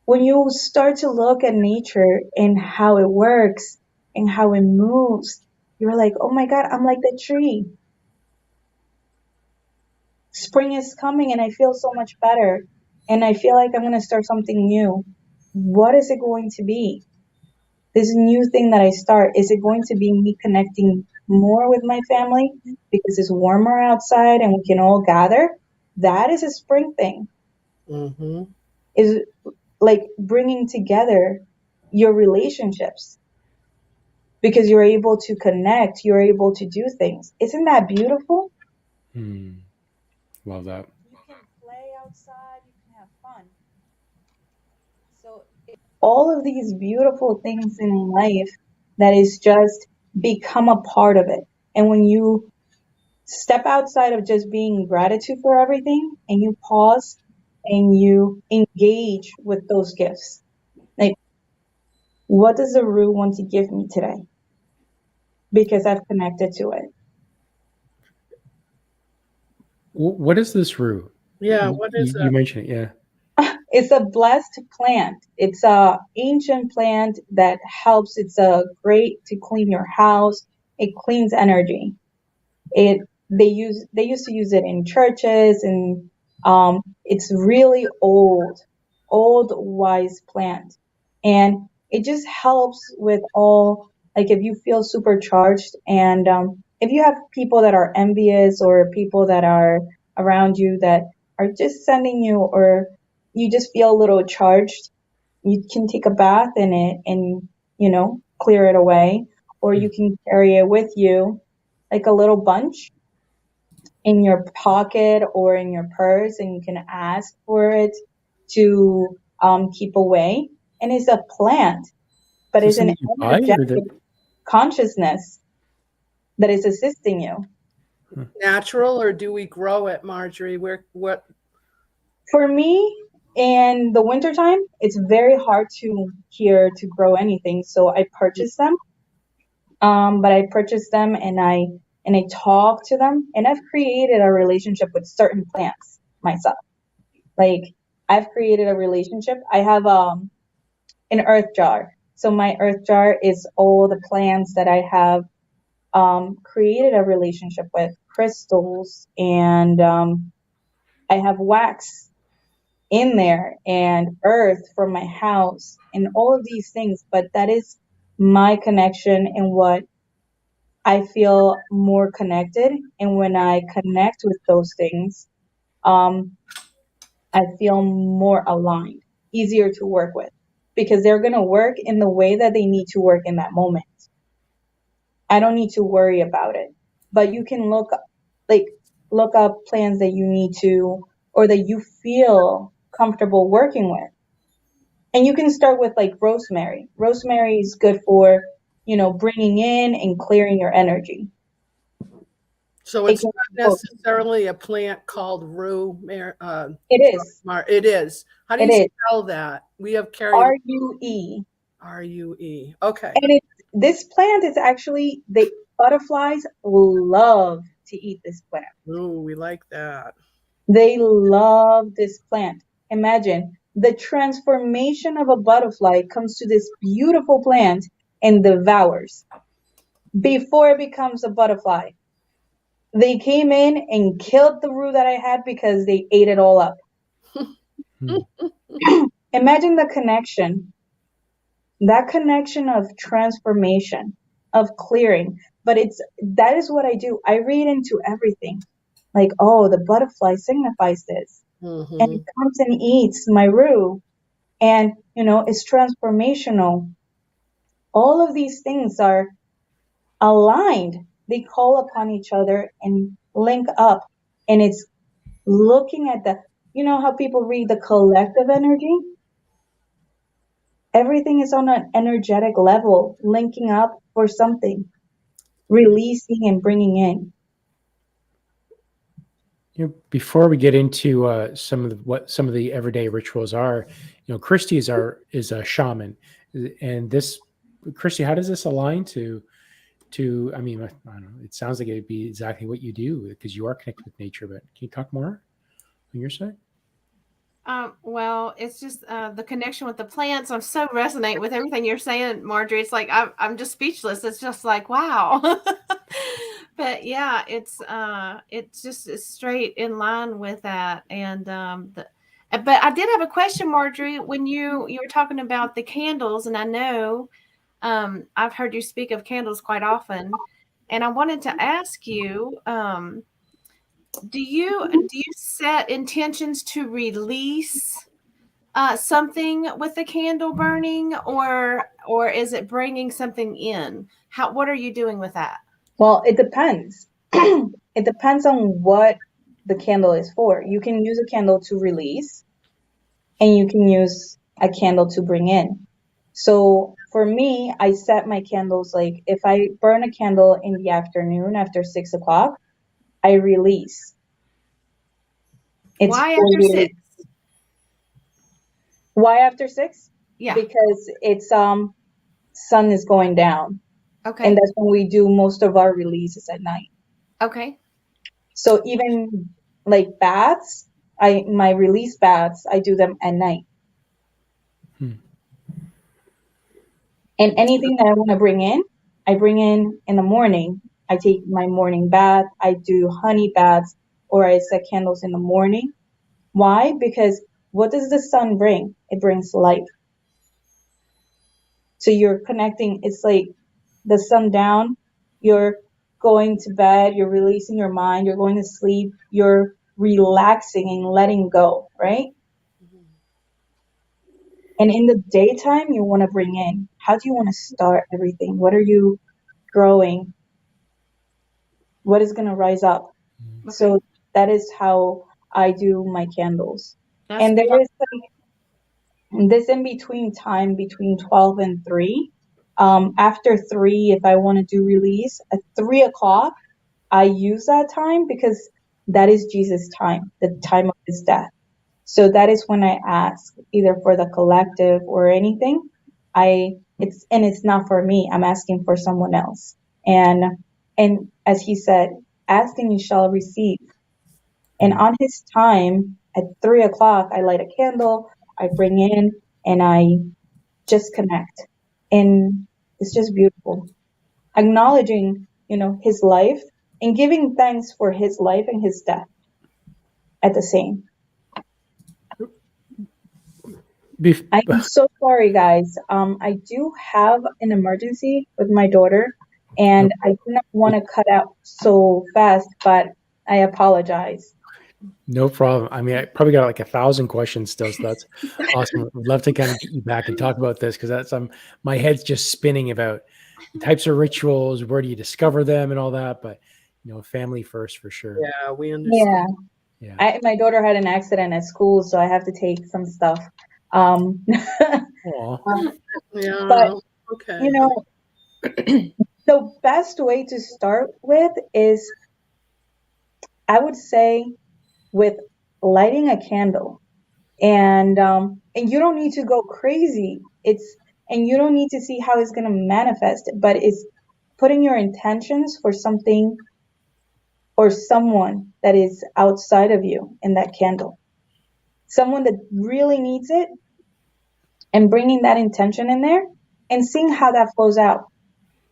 when you start to look at nature and how it works and how it moves, you're like, oh my God, I'm like the tree. Spring is coming and I feel so much better. And I feel like I'm going to start something new. What is it going to be? This new thing that I start, is it going to be me connecting more with my family because it's warmer outside and we can all gather? That is a spring thing. Mm-hmm. Is like bringing together your relationships because you're able to connect, you're able to do things. Isn't that beautiful? Love that. You can play outside, you can have fun. So all of these beautiful things in life that is just become a part of it. And when you step outside of just being gratitude for everything and you pause and you engage with those gifts, like, what does the root want to give me today? Because I've connected to it. What is this root? Yeah. What is You that? mentioned it, yeah. It's a blessed plant. It's a ancient plant that helps. It's a great to clean your house. It cleans energy. It they used to use it in churches, and it's really old wise plant, and it just helps with all, like if you feel supercharged, and if you have people that are envious or people that are around you that are just sending you, or you just feel a little charged, you can take a bath in it and clear it away, or you can carry it with you like a little bunch in your pocket or in your purse, and you can ask for it to keep away. And it's a plant, but Is this it's an something you buy or energetic that? consciousness that is assisting you. Natural, or do we grow it, Marjorie? What? For me, in the wintertime, it's very hard to grow anything, so I purchase them. But I purchase them and I talk to them, and I've created a relationship with certain plants myself. Like I've created a relationship. I have an earth jar. So my earth jar is all the plants that I have created a relationship with, crystals, and I have wax in there and earth from my house and all of these things. But that is my connection and what I feel more connected. And when I connect with those things, um, I feel more aligned, easier to work with, because they're going to work in the way that they need to work in that moment. I don't need to worry about it. But you can like look up plans that you need to, or that you feel comfortable working with. And you can start with like rosemary. Rosemary is good for, bringing in and clearing your energy. So It it's can not necessarily a plant called rue. it is. It is. How do It you is. spell that? We have carried RUE. RUE. Okay. And this plant is actually, the butterflies love to eat this plant. Ooh, we like that. They love this plant. Imagine the transformation of a butterfly comes to this beautiful plant and devours before it becomes a butterfly. They came in and killed the root that I had because they ate it all up. Imagine the connection, that connection of transformation, of clearing. But that is what I do. I read into everything. Like, oh, the butterfly signifies this. And it comes and eats my root. And, it's transformational. All of these things are aligned. They call upon each other and link up. And it's looking at how people read the collective energy. Everything is on an energetic level, linking up for something, releasing and bringing in. Before we get into what some of the everyday rituals are, Christy is a shaman, and this Christy, how does this align to? I mean, I don't know. It sounds like it'd be exactly what you do because you are connected with nature. But can you talk more on your side? Well, it's just the connection with the plants. I'm so resonate with everything you're saying, Marjorie. It's like I'm just speechless. It's just like wow. But yeah, it's just straight in line with that. And but I did have a question, Marjorie, when you were talking about the candles, and I know I've heard you speak of candles quite often, and I wanted to ask you. Do you set intentions to release something with the candle burning, or is it bringing something in? What are you doing with that? Well, it depends. It depends on what the candle is for. You can use a candle to release, and you can use a candle to bring in. So for me, I set my candles like if I burn a candle in the afternoon after 6 o'clock, I release. It's Why for after release. 6? Why after 6? Yeah. Because it's sun is going down. Okay. And that's when we do most of our releases at night. Okay. So even like baths, my release baths, I do them at night. And anything that I want to bring in, I bring in the morning. I take my morning bath. I do honey baths, or I set candles in the morning. Why? Because what does the sun bring? It brings life. So you're connecting. It's like the sun down. You're going to bed. You're releasing your mind. You're going to sleep. You're relaxing and letting go, right? And in the daytime, you want to bring in, how do you want to start everything? What are you growing? What is going to rise up? Okay. So that is how I do my candles. That's And there beautiful. is like this in between time between 12 and 3. After 3, if I want to do release, at 3 o'clock, I use that time because that is Jesus' time, the time of his death. So that is when I ask either for the collective or anything. It's not for me. I'm asking for someone else. And as he said, ask and you shall receive. And on his time at 3 o'clock, I light a candle, I bring in, and I just connect. And it's just beautiful. Acknowledging, his life and giving thanks for his life and his death at the same. I'm so sorry, guys. I do have an emergency with my daughter, and I do not want to cut out so fast, but I apologize. No problem. I mean, I probably got like 1,000 questions still, so that's awesome. I'd love to kind of get you back and talk about this because that's my head's just spinning about the types of rituals, where do you discover them, and all that. But family first for sure. Yeah, we understand. Yeah. My daughter had an accident at school, so I have to take some stuff. Aw. Yeah. But Okay. the best way to start with is, I would say, with lighting a candle, and you don't need to go crazy. And you don't need to see how it's going to manifest, but it's putting your intentions for something or someone that is outside of you in that candle, someone that really needs it, and bringing that intention in there and seeing how that flows out,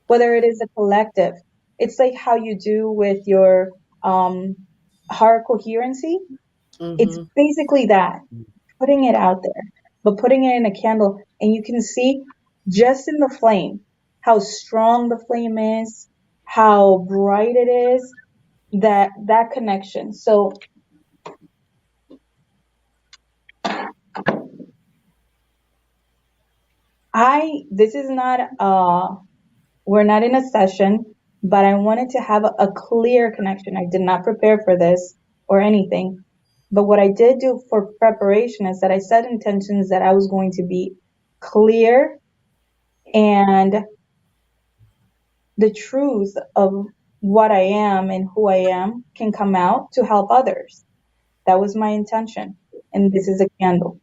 whether it is a collective. It's like how you do with your heart coherency. It's basically that, putting it out there, but putting it in a candle, and you can see just in the flame how strong the flame is, how bright it is, that connection. So this is not we're not in a session, but I wanted to have a clear connection. I did not prepare for this or anything. But what I did do for preparation is that I set intentions that I was going to be clear, and the truth of what I am and who I am can come out to help others. That was my intention. And this is a candle.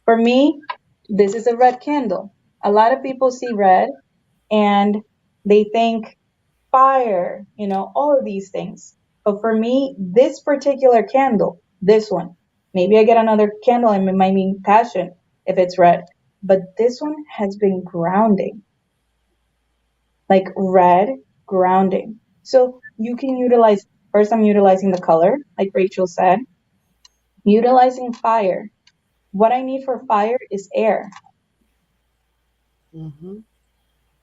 For me, this is a red candle. A lot of people see red and they think fire, all of these things. But for me, this particular candle, this one, maybe I get another candle and it might mean passion if it's red. But this one has been grounding, like red grounding. So you can utilize, first I'm utilizing the color, like Rachel said, utilizing fire. What I need for fire is air. Mm-hmm.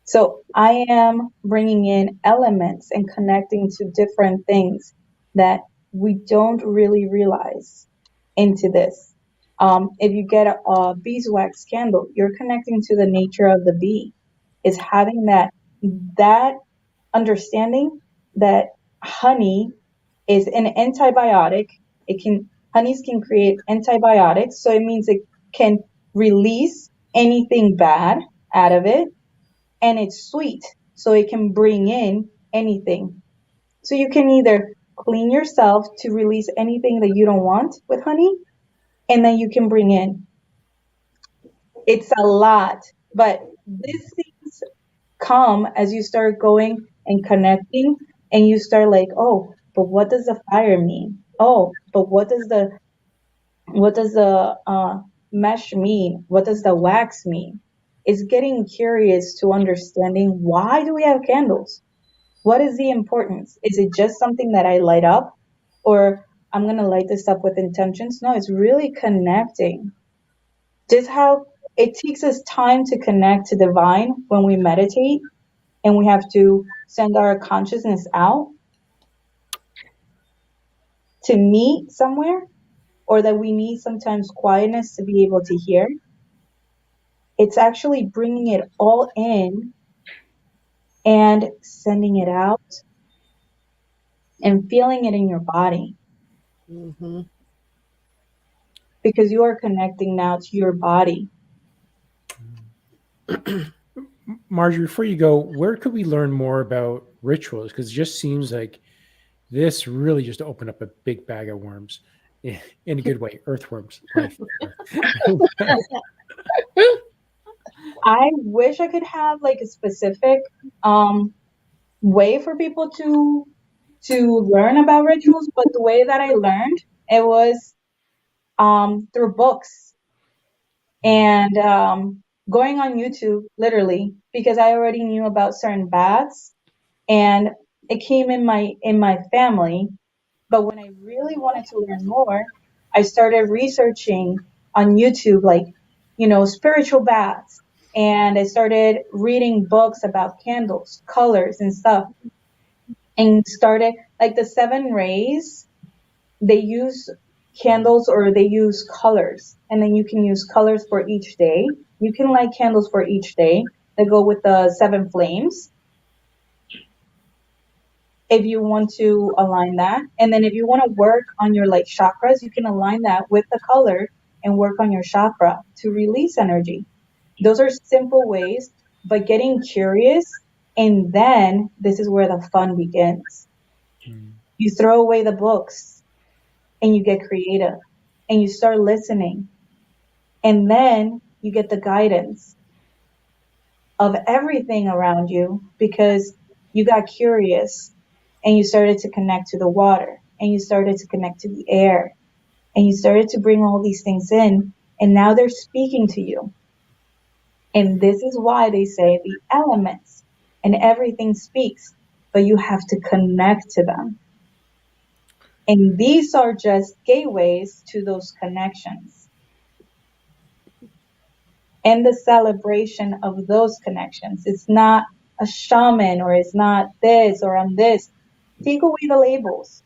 So I am bringing in elements and connecting to different things that we don't really realize into this. If you get a beeswax candle, you're connecting to the nature of the bee. Is having that understanding that honey is an antibiotic. Honeys can create antibiotics, so it means it can release anything bad out of it, and it's sweet, so it can bring in anything. So you can either clean yourself to release anything that you don't want with honey, and then you can bring in. It's a lot, but these things come as you start going and connecting, and you start like, oh, but what does the fire mean? Oh, but what does the mesh mean? What does the wax mean? It's getting curious to understanding, why do we have candles? What is the importance? Is it just something that I light up, or I'm going to light this up with intentions? No, it's really connecting. Just how it takes us time to connect to divine when we meditate, and we have to send our consciousness out to meet somewhere, or that we need sometimes quietness to be able to hear. It's actually bringing it all in and sending it out and feeling it in your body. Mm-hmm. Because you are connecting now to your body. Marjorie, before you go, where could we learn more about rituals? Because it just seems like this really just opened up a big bag of worms, in a good way, earthworms. I wish I could have like a specific way for people to learn about rituals, but the way that I learned, it was through books and going on YouTube, literally, because I already knew about certain baths and it came in my family. But when I really wanted to learn more, I started researching on YouTube, like, spiritual baths. And I started reading books about candles, colors and stuff. And started like the 7 rays, they use candles or they use colors. And then you can use colors for each day. You can light candles for each day that go with the 7 flames, if you want to align that. And then if you want to work on your like chakras, you can align that with the color and work on your chakra to release energy. Those are simple ways, but getting curious, and then this is where the fun begins. You throw away the books and you get creative and you start listening, and then you get the guidance of everything around you because you got curious and you started to connect to the water and you started to connect to the air and you started to bring all these things in, and now they're speaking to you. And this is why they say the elements and everything speaks, but you have to connect to them. And these are just gateways to those connections and the celebration of those connections. It's not a shaman, or it's not this or I'm this. Take away the labels.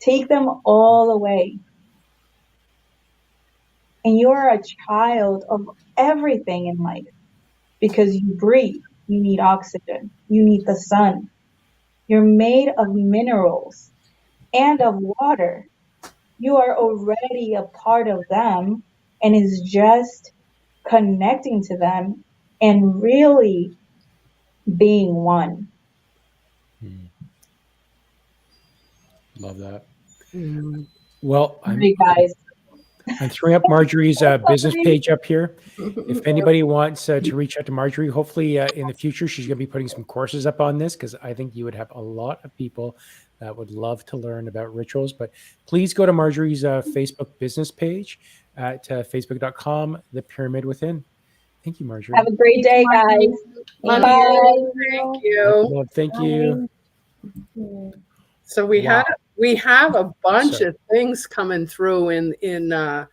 Take them all away. And you are a child of everything in life because you breathe. You need oxygen. You need the sun. You're made of minerals and of water. You are already a part of them, and it's just connecting to them and really being one. Love that. Mm. Well, All right, guys. I'm throwing up Marjorie's business page up here. If anybody wants to reach out to Marjorie, hopefully in the future, she's going to be putting some courses up on this, because I think you would have a lot of people that would love to learn about rituals. But please go to Marjorie's Facebook business page at facebook.com, The Pyramid Within. Thank you, Marjorie. Have a great day, guys. Love Bye. you. Thank you. Love, thank you. So we Wow. have a bunch Sorry. of things coming through in the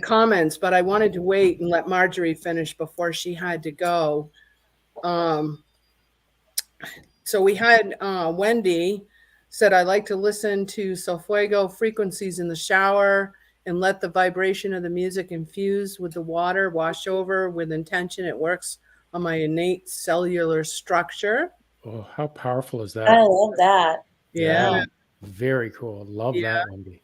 comments, but I wanted to wait and let Marjorie finish before she had to go. So we had Wendy said, I like to listen to Solfuego frequencies in the shower and let the vibration of the music infuse with the water, wash over with intention. It works on my innate cellular structure. Oh, how powerful is I that? love that. Yeah. Very cool. Love that, Wendy.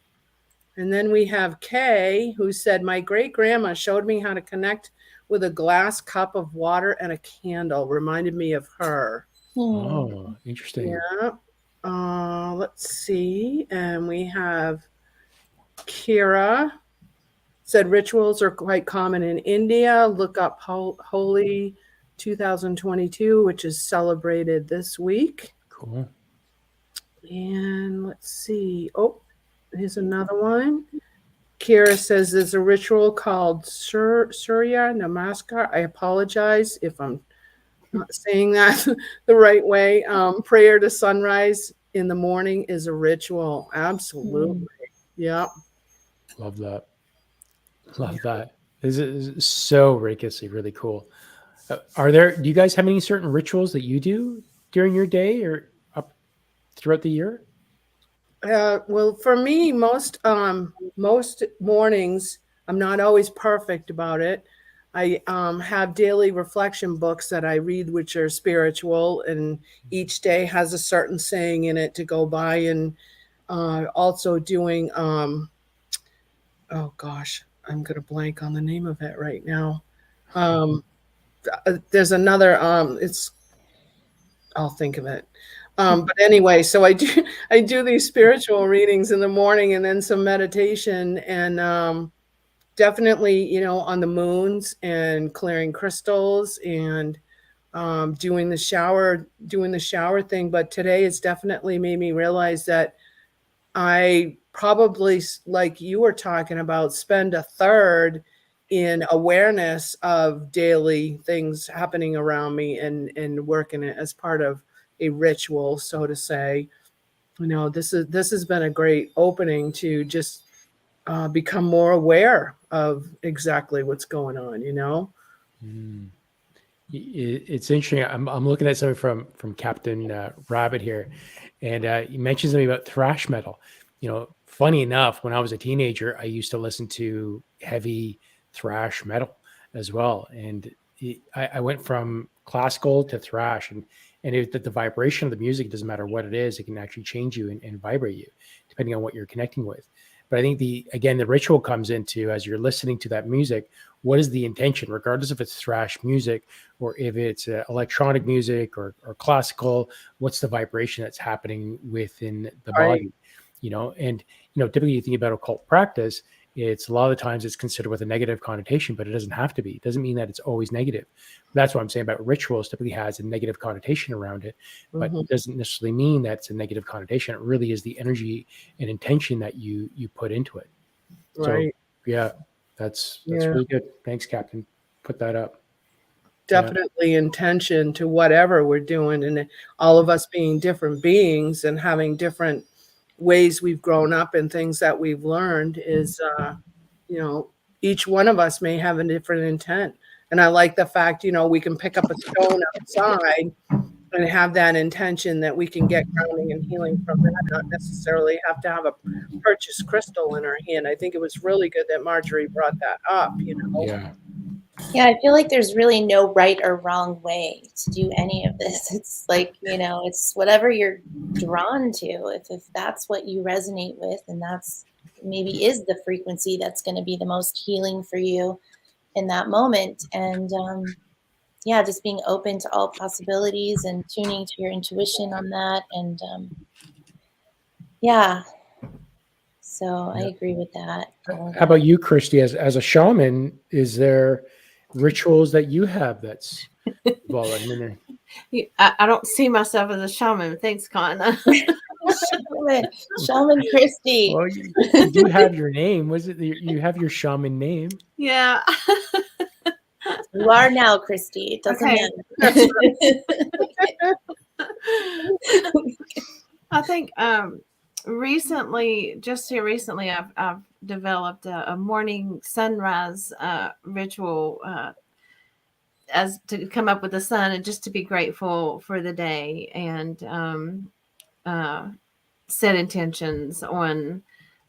And then we have Kay, who said, my great grandma showed me how to connect with a glass cup of water and a candle. Reminded me of her. Oh, interesting. Yeah. Let's see. And we have Kira said rituals are quite common in India. Look up Holi 2022, which is celebrated this week. Cool. And let's see. Oh, here's another one. Kira says there's a ritual called Surya Namaskar. I apologize if I'm not saying that the right way. Prayer to sunrise in the morning is a ritual. Absolutely. Yeah. Love that. Love that. This is so ridiculously really cool. Do you guys have any certain rituals that you do during your day or up throughout the year? Well, for me, most mornings, I'm not always perfect about it. I have daily reflection books that I read, which are spiritual, and each day has a certain saying in it to go by. And also doing, oh gosh, I'm going to blank on the name of it right now. There's another, I'll think of it. But anyway, so I do these spiritual readings in the morning and then some meditation, and definitely, on the moons and clearing crystals and doing the shower thing. But today it's definitely made me realize that I probably, like you were talking about, spend a third in awareness of daily things happening around me and working it as part of a ritual, so to say. This has been a great opening to just become more aware of exactly what's going on. It's interesting. I'm looking at something from Captain Rabbit here, and he mentions something about thrash metal. Funny enough, when I was a teenager, I used to listen to heavy thrash metal as well, and I went from classical to thrash, and the vibration of the music, doesn't matter what it is, it can actually change you and vibrate you depending on what you're connecting with. But I think the ritual comes into, as you're listening to that music, what is the intention, regardless if it's thrash music or if it's electronic music or classical, what's the vibration that's happening within the body, and typically you think about occult practice, it's a lot of the times it's considered with a negative connotation, but it doesn't have to be. It doesn't mean that it's always negative. That's what I'm saying about rituals. Typically has a negative connotation around it, but it doesn't necessarily mean that it's a negative connotation. It really is the energy and intention that you put into it. Right. So yeah, that's really good. Thanks, Captain. Put that up. Definitely intention to whatever we're doing, and all of us being different beings and having different ways we've grown up and things that we've learned is, each one of us may have a different intent. And I like the fact, we can pick up a stone outside and have that intention that we can get grounding and healing from that, not necessarily have to have a purchased crystal in our hand. I think it was really good that Marjorie brought that up, Yeah, I feel like there's really no right or wrong way to do any of this. It's like, it's whatever you're drawn to. If that's what you resonate with, and that's maybe is the frequency that's going to be the most healing for you in that moment. And just being open to all possibilities and tuning to your intuition on that. And Yeah. So I Yeah. agree with that. all of How about that. you, Christy? As a shaman, is there rituals that you have that's well? I mean, I don't see myself as a shaman. Thanks, Con. Shaman Christy. well, you do have your name. Was it you have your shaman name? Yeah. You are now, Christy. It doesn't Okay. That's matter. I think recently, just here recently, I've developed a morning sunrise ritual as to come up with the sun and just to be grateful for the day and uh, set intentions on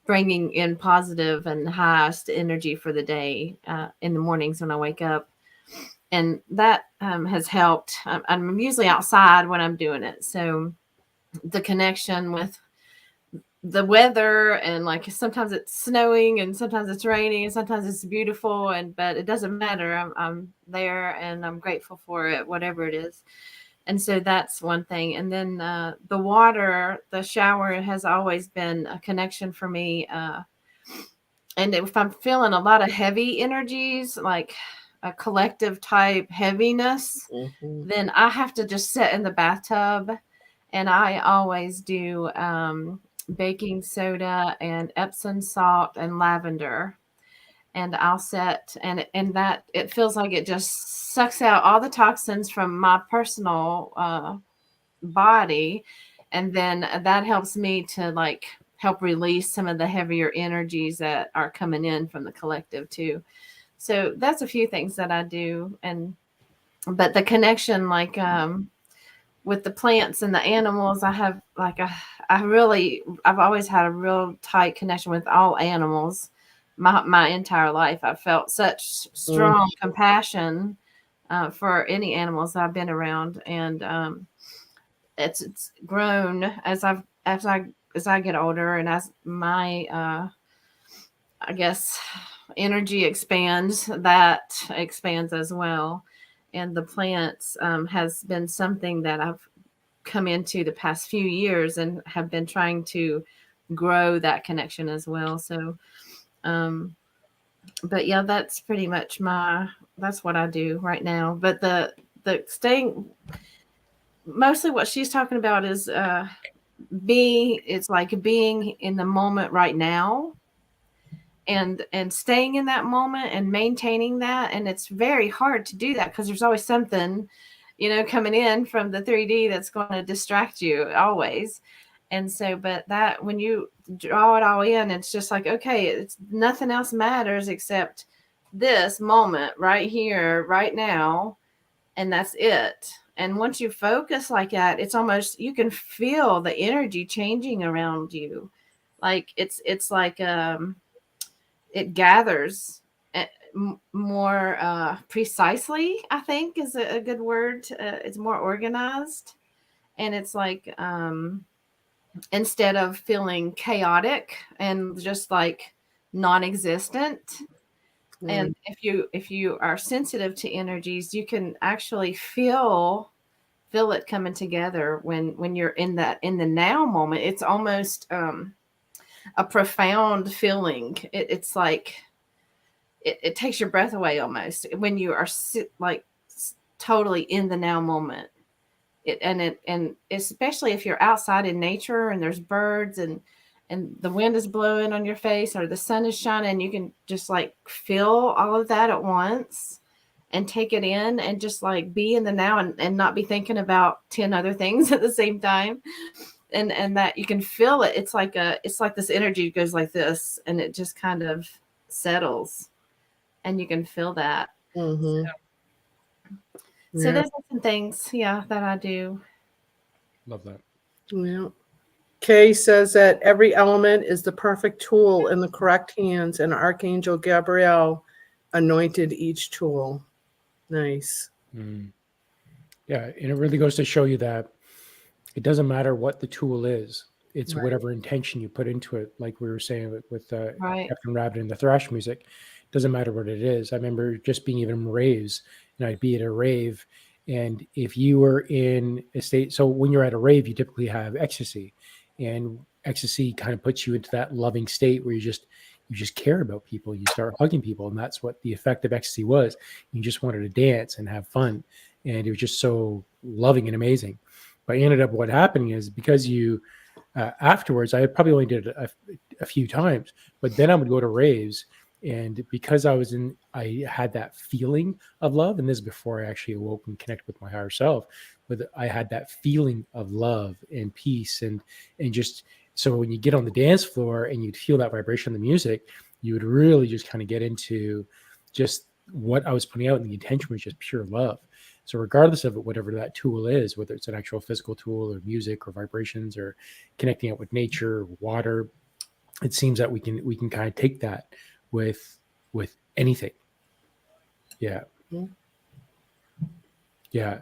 bringing in positive and highest energy for the day in the mornings when I wake up. And that has helped. I'm usually outside when I'm doing it. So the connection with the weather and like sometimes it's snowing and sometimes it's raining and sometimes it's beautiful but it doesn't matter. I'm there and I'm grateful for it, whatever it is. And so that's one thing. And then the water, the shower has always been a connection for me. And if I'm feeling a lot of heavy energies, like a collective type heaviness, then I have to just sit in the bathtub. And I always do baking soda and Epsom salt and lavender. And I'll set and that it feels like it just sucks out all the toxins from my personal body. And then that helps me to like help release some of the heavier energies that are coming in from the collective too. So that's a few things that I do. But the connection, like with the plants and the animals, I have like I've always had a real tight connection with all animals. My entire life, I've felt such strong compassion for any animals that I've been around, and it's grown as I get older, and as my I guess energy expands, that expands as well. And the plants has been something that I've come into the past few years and have been trying to grow that connection as well. So, but yeah, that's pretty much that's what I do right now. But the staying, mostly what she's talking about is it's like being in the moment right now and staying in that moment and maintaining that. And it's very hard to do that because there's always something, coming in from the 3D that's going to distract you always. And so, but that when you draw it all in, it's just like, okay, it's nothing else matters except this moment right here, right now. And that's it. And once you focus like that, it's almost, you can feel the energy changing around you. Like it's like, it gathers more precisely, I think is a good word. It's more organized. And it's like, instead of feeling chaotic and just like non-existent. And if you are sensitive to energies, you can actually feel it coming together when you're in the now moment. It's almost a profound feeling. It's like it takes your breath away almost when you are totally in the now moment. And especially if you're outside in nature and there's birds and the wind is blowing on your face or the sun is shining, you can just like feel all of that at once and take it in and just like be in the now and not be thinking about 10 other things at the same time. And that you can feel it. It's like this energy goes like this and it just kind of settles and you can feel that. So those are some things, that I do. Love that. Yeah. Kay says that every element is the perfect tool in the correct hands, and Archangel Gabriel anointed each tool. Nice. Yeah, and it really goes to show you that it doesn't matter what the tool is. It's Right. whatever intention you put into it. Like we were saying with Right. Captain Rabbit and the thrash music. It doesn't matter what it is. I remember just being even raves, and I'd be at a rave, and if you were in a state, so when you're at a rave, you typically have ecstasy, and ecstasy kind of puts you into that loving state where you just care about people. You start hugging people, and that's what the effect of ecstasy was. You just wanted to dance and have fun, and it was just so loving and amazing. But ended up what happening is, because you afterwards, I probably only did it a few times, but then I would go to raves, and because I had that feeling of love, and this is before I actually awoke and connected with my higher self, but I had that feeling of love and peace, and just, so when you get on the dance floor and you'd feel that vibration of the music, you would really just kind of get into just what I was putting out, and the intention was just pure love. So regardless of it, whatever that tool is, whether it's an actual physical tool or music or vibrations or connecting it with nature or water, it seems that we can kind of take that with anything. Yeah. Yeah.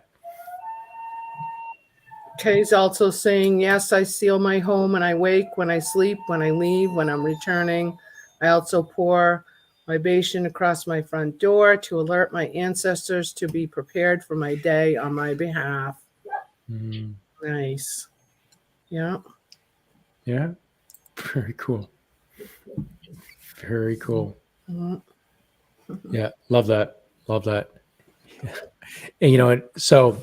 Kay's also saying, yes, I seal my home when I wake, when I sleep, when I leave, when I'm returning. I also pour libation across my front door to alert my ancestors to be prepared for my day on my behalf. Mm. Nice. Yeah. Yeah. Very cool. Very cool. Yeah. Love that. Love that. And so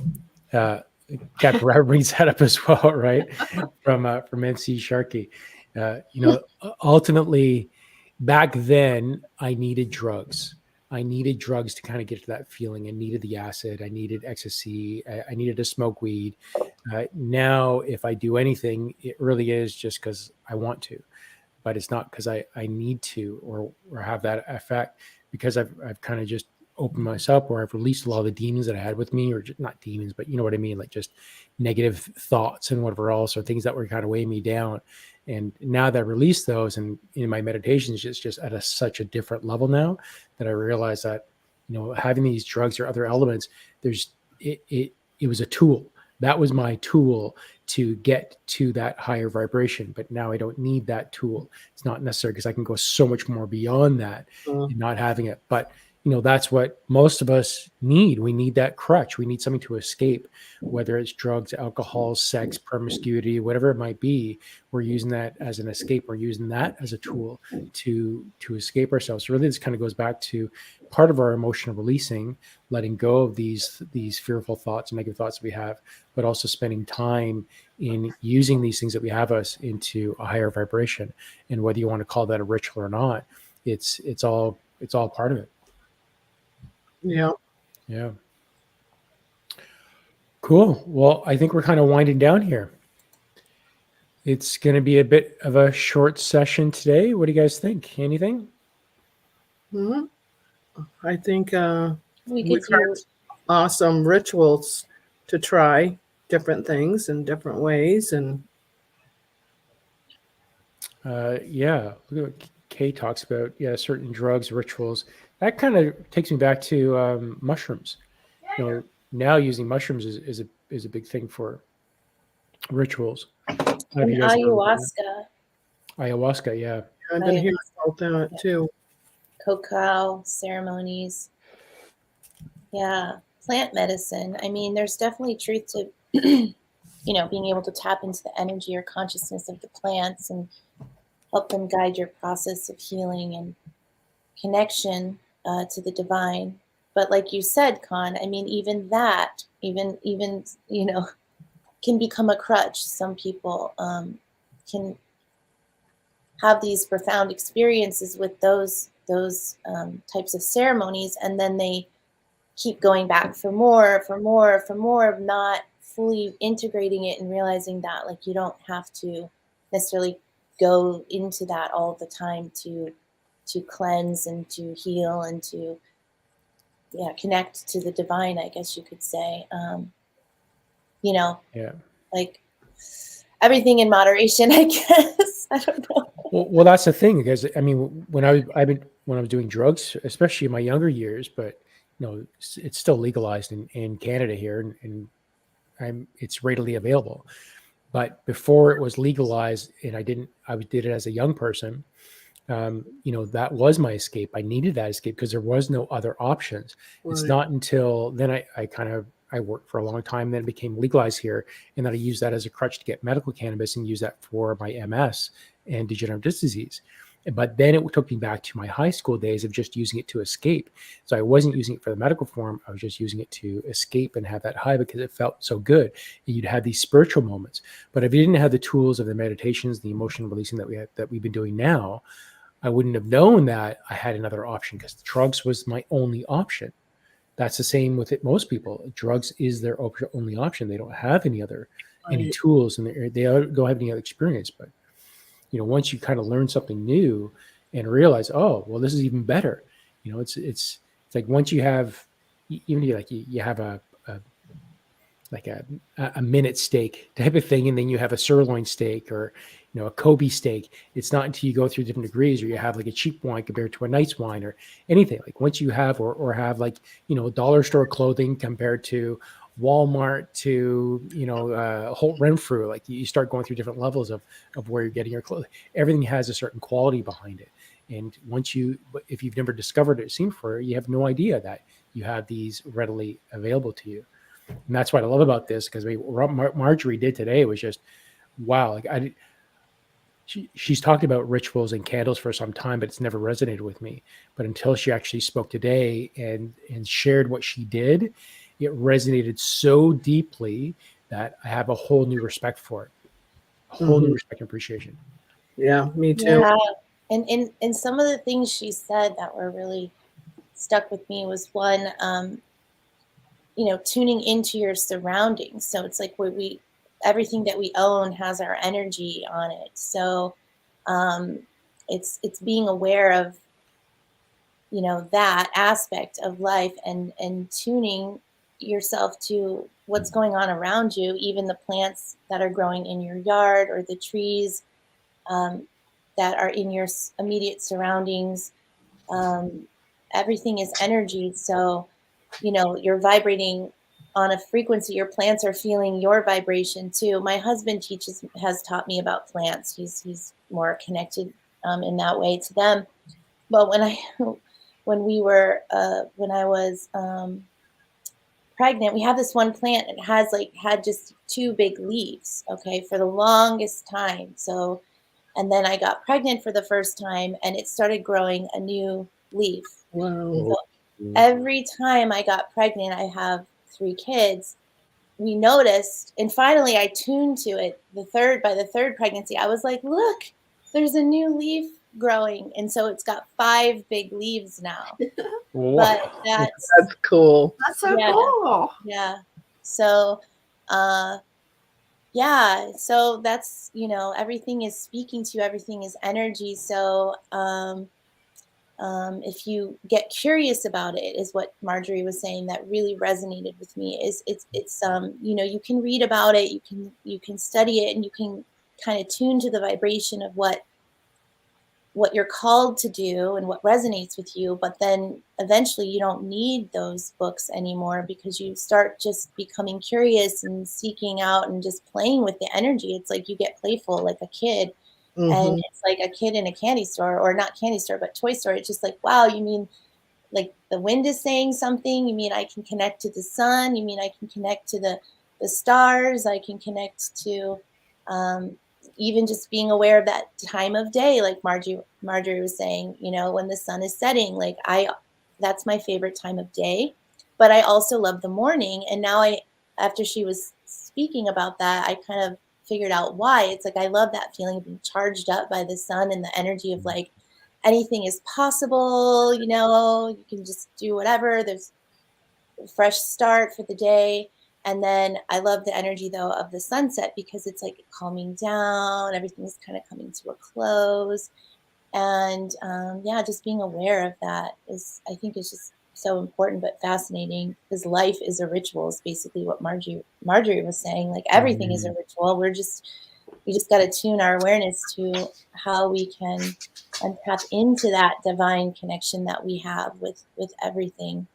Captain Robert brings that up as well, right? From MC Sharkey. Ultimately, back then, I needed drugs. I needed drugs to kind of get to that feeling. I needed the acid. I needed ecstasy. I needed to smoke weed. Now, if I do anything, it really is just because I want to, but it's not because I need to or have that effect, because I've kind of just opened myself, or I've released a lot of the demons that I had with me, or just, not demons, but you know what I mean, like just negative thoughts and whatever else, or things that were kind of weighing me down. And now that I release those, and in my meditations, it's just at such a different level now, that I realize that, having these drugs or other elements, it was a tool. That was my tool to get to that higher vibration. But now I don't need that tool. It's not necessary, because I can go so much more beyond that and not having it. But that's what most of us need. We need that crutch. We need something to escape, whether it's drugs, alcohol, sex, promiscuity, whatever it might be. We're using that as an escape. We're using that as a tool to escape ourselves. So really, this kind of goes back to part of our emotional releasing, letting go of these fearful thoughts and negative thoughts that we have, but also spending time in using these things that we have us into a higher vibration. And whether you want to call that a ritual or not, it's all part of it. Yeah. Yeah. Cool. Well, I think we're kind of winding down here. It's going to be a bit of a short session today. What do you guys think? Anything? I think We we've could do had awesome rituals to try different things in different ways. And Yeah. Look at what Kay talks about. Yeah, certain drugs, rituals. That kind of takes me back to mushrooms. Now using mushrooms is a big thing for rituals. I don't know if and you guys know about ayahuasca, ayahuasca. Yeah. I've been hearing about that too. cacao ceremonies. Yeah, plant medicine. I mean, there's definitely truth to, being able to tap into the energy or consciousness of the plants and help them guide your process of healing and connection to the divine. But like you said, Con, I mean, even that, even can become a crutch. Some people can have these profound experiences with those types of ceremonies, and then they keep going back for more, not fully integrating it and realizing that, like, you don't have to necessarily go into that all the time to cleanse and to heal and to connect to the divine, I guess you could say. Yeah. Like everything in moderation, I guess. I don't know. Well, that's the thing, because I mean, when I was doing drugs, especially in my younger years, but it's still legalized in Canada here, and it's readily available. But before it was legalized, and I did it as a young person, that was my escape. I needed that escape because there was no other options. Right. It's not until then I kind of I worked for a long time, then it became legalized here, and then I used that as a crutch to get medical cannabis and use that for my MS and degenerative disc disease. But then it took me back to my high school days of just using it to escape. So I wasn't using it for the medical form. I was just using it to escape and have that high because it felt so good. And you'd have these spiritual moments. But if you didn't have the tools of the meditations, the emotion releasing that we've been doing now, I wouldn't have known that I had another option because the drugs was my only option. That's the same with it. Most people, drugs is their only option. They don't have any Right. tools, and they don't have any other experience. But once you kind of learn something new and realize, oh, well, this is even better. It's like once you have, even you have a minute steak type of thing, and then you have a sirloin steak or a Kobe steak. It's not until you go through different degrees, or you have like a cheap wine compared to a nice wine or anything. Like once you have or have like dollar store clothing compared to Walmart to Holt Renfrew, like you start going through different levels of where you're getting your clothing. Everything has a certain quality behind it, and if you've never discovered it or seen for it, you have no idea that you have these readily available to you. And that's what I love about this, because what Marjorie did today was just wow. Like she's talked about rituals and candles for some time, but it's never resonated with me. But until she actually spoke today and shared what she did, it resonated so deeply that I have a whole new respect for it, a whole new respect and appreciation. Yeah, me too. Yeah. And some of the things she said that were really stuck with me was one, tuning into your surroundings. So it's like everything that we own has our energy on it. So it's being aware of, that aspect of life and tuning yourself to what's going on around you, even the plants that are growing in your yard or the trees that are in your immediate surroundings. Everything is energy. So, you're vibrating on a frequency. Your plants are feeling your vibration too. My husband has taught me about plants. He's more connected in that way to them. But when I was pregnant, we have this one plant. It had just two big leaves, okay, for the longest time. So, and then I got pregnant for the first time, and it started growing a new leaf. Wow. So every time I got pregnant, I have 3 kids. We noticed, and finally I tuned to it. By the third pregnancy, I was like, look, there's a new leaf growing. And so it's got 5 big leaves now. But That's cool. That's so cool. Yeah. So, so that's, everything is speaking to you, everything is energy. So, if you get curious about it, is what Marjorie was saying that really resonated with me. It's you can read about it, you can study it, and you can kind of tune to the vibration of what you're called to do and what resonates with you. But then eventually you don't need those books anymore, because you start just becoming curious and seeking out and just playing with the energy. It's like you get playful like a kid. And it's like a kid in a candy store, or not candy store, but toy store. It's just like, wow, you mean like the wind is saying something? You mean I can connect to the sun? You mean I can connect to the stars? I can connect to even just being aware of that time of day, like Marjorie was saying, when the sun is setting, like that's my favorite time of day. But I also love the morning. And now after she was speaking about that, I kind of figured out why. It's like I love that feeling of being charged up by the sun and the energy of like anything is possible, you can just do whatever. There's a fresh start for the day. And then I love the energy though of the sunset, because it's like calming down, everything's kind of coming to a close. And just being aware of that I think is just so important, but fascinating, because life is a ritual is basically what Marjorie was saying. Like everything is a ritual. We just got to tune our awareness to how we can tap into that divine connection that we have with everything,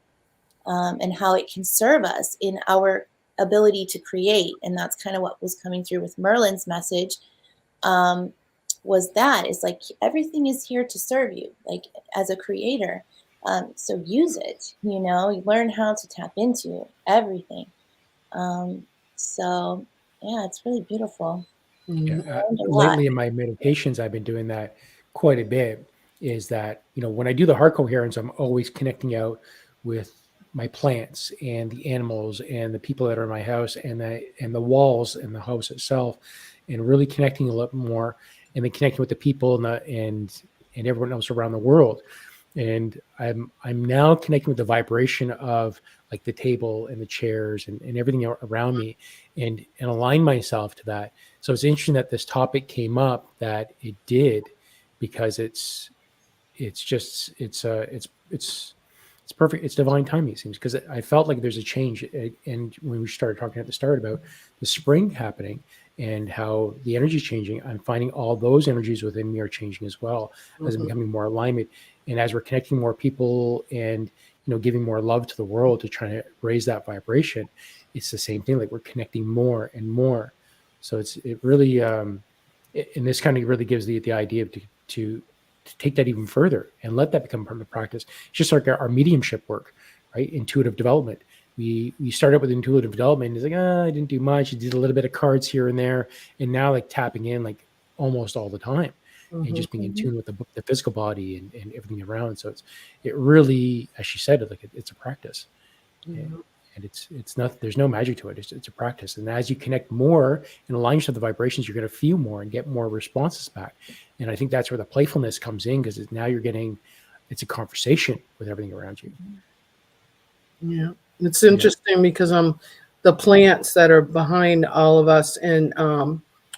and how it can serve us in our ability to create. And that's kind of what was coming through with Merlin's message. It's like everything is here to serve you, like as a creator. So use it, you learn how to tap into everything. So yeah, it's really beautiful. Mhm. I learned a lot. Lately in my meditations, I've been doing that quite a bit. Is that, when I do the heart coherence, I'm always connecting out with my plants and the animals and the people that are in my house and the walls and the house itself, and really connecting a lot more, and then connecting with the people and everyone else around the world. And I'm now connecting with the vibration of like the table and the chairs and everything around me, and align myself to that. So it's interesting that this topic came up, that it did, because it's perfect. It's divine timing, it seems, because I felt like there's a change. And when we started talking at the start about the spring happening and how the energy is changing, I'm finding all those energies within me are changing as well, as I'm Mhm. becoming more alignment. And as we're connecting more people and giving more love to the world to try to raise that vibration, it's the same thing. Like, we're connecting more and more. So it really and this kind of really gives the idea of to take that even further and let that become part of the practice. It's just like our mediumship work, right? Intuitive development. We started with intuitive development. It's like, I didn't do much. I did a little bit of cards here and there, and now like tapping in like almost all the time, and Mhm. just being in Mhm. tune with the physical body and everything around. So it really, as she said, it's a practice. Mhm. And it's not, there's no magic to it. It's a practice. And as you connect more and align yourself to the vibrations, you're going to feel more and get more responses back. And I think that's where the playfulness comes in, because now you're getting, it's a conversation with everything around you. Yeah. It's Yeah. interesting because the plants that are behind all of us, and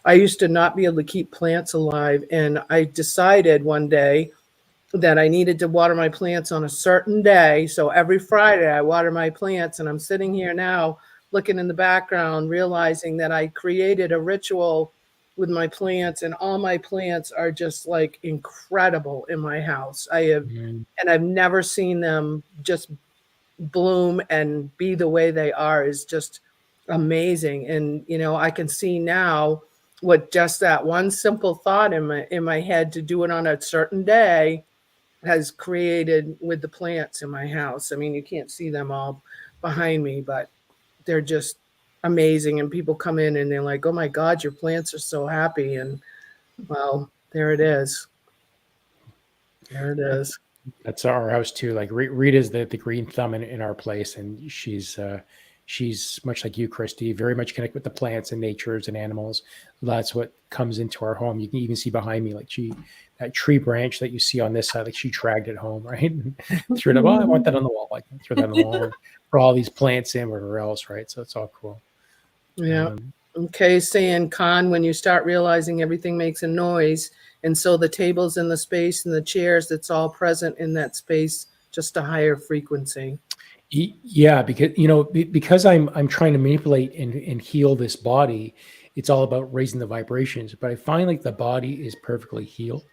I used to not be able to keep plants alive, and I decided one day that I needed to water my plants on a certain day. So every Friday I water my plants, and I'm sitting here now looking in the background, realizing that I created a ritual with my plants, and all my plants are just like incredible in my house. Mm. And I've never seen them just bloom and be the way they are is just amazing. And I can see now what just that one simple thought in my head to do it on a certain day has created with the plants in my house. I mean, you can't see them all behind me, but they're just amazing. And people come in and they're like, "Oh my God, your plants are so happy." And well, there it is. There it is. That's our house too. Like, Rita's the green thumb in our place, and she's much like you, Christy, very much connected with the plants and natures and animals. That's what comes into our home. You can even see behind me, like, that tree branch that you see on this side, like she dragged it home, right? And threw it up. Oh, I want that on the wall. Like, throw that on the wall, and put all these plants in, whatever else, right? So it's all cool. Yeah. Um, Okay, saying Con, when you start realizing everything makes a noise, and so the tables and the space and the chairs, that's all present in that space, just a higher frequency. Yeah, because I'm trying to manipulate and heal this body. It's all about raising the vibrations. But I find like the body is perfectly healed.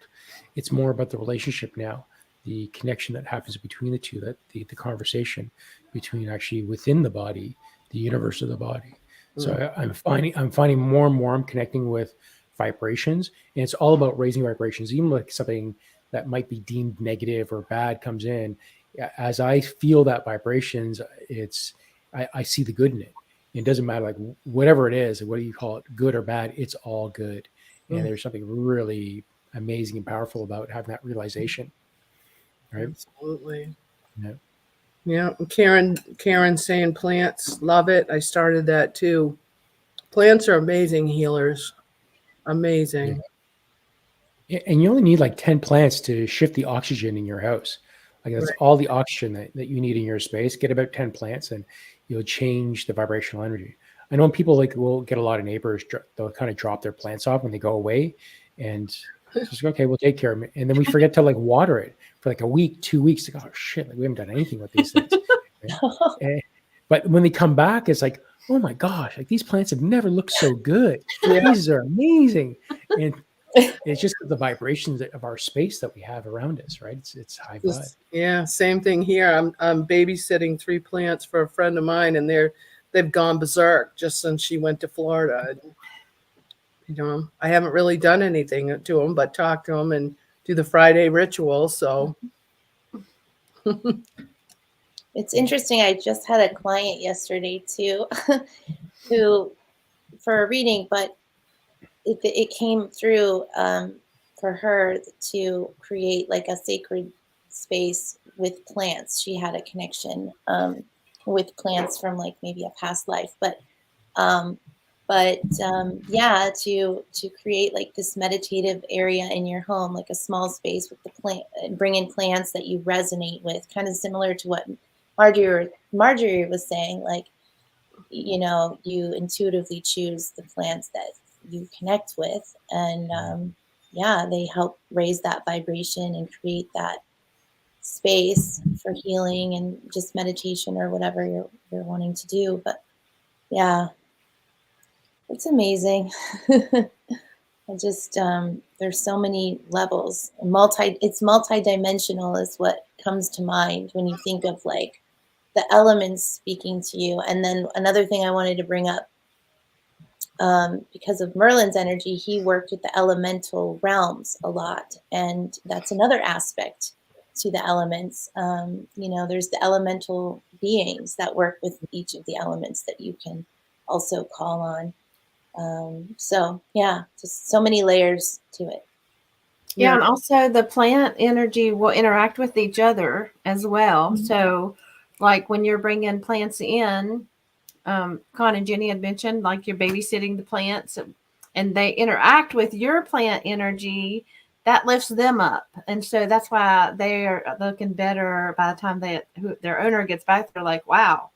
It's more about the relationship now, the connection that happens between the two, that the conversation between actually within the body, the universe of the body. So Mm. I'm finding more and more I'm connecting with vibrations, and it's all about raising vibrations. Even like something that might be deemed negative or bad comes in, as I feel that vibrations, I see the good in it. It doesn't matter like whatever it is, what do you call it, good or bad, it's all good. And Mm. there's something really amazing and powerful about having that realization, right? Absolutely. Yeah. Yeah. Karen saying plants, love it. I started that too. Plants are amazing healers. Yeah. Amazing. And you only need like 10 plants to shift the oxygen in your house. Like, that's Right. all the oxygen that you need in your space. Get about 10 plants and you'll change the vibrational energy. I know people like will get a lot of neighbors, they'll kind of drop their plants off when they go away, and just okay, we'll take care of it. And then we forget to like water it for like a week, 2 weeks. Like, oh shit, like we haven't done anything with these things. Right? And, but when they come back, it's like, oh my gosh, like these plants have never looked so good. Yeah. These are amazing. And it's just the vibrations of our space that we have around us, right? It's high vibe. Yeah, same thing here. I'm babysitting 3 plants for a friend of mine, and they've gone berserk just since she went to Florida. I haven't really done anything to them but talk to them and do the Friday ritual. So It's interesting. I just had a client yesterday too, who for a reading, but it came through for her to create like a sacred space with plants. She had a connection with plants from like maybe a past life, um, yeah, to create like this meditative area in your home, like a small space with the plant, bring in plants that you resonate with, kind of similar to what Marjorie was saying, like, you know, you intuitively choose the plants that you connect with, and yeah, they help raise that vibration and create that space for healing and just meditation or whatever you're wanting to do. But yeah, it's amazing. I just there's so many levels. It's multi-dimensional is what comes to mind when you think of like the elements speaking to you. And then another thing I wanted to bring up, because of Merlin's energy, he worked with the elemental realms a lot, and that's another aspect to the elements. You know, there's the elemental beings that work with each of the elements that you can also call on. So yeah, just so many layers to it. Yeah, and also the plant energy will interact with each other as well. Mhm. So, like when you're bringing plants in, Con and Jenny had mentioned, like you're babysitting the plants, and they interact with your plant energy, that lifts them up, and so that's why they are looking better by the time their owner gets back. They're like, wow,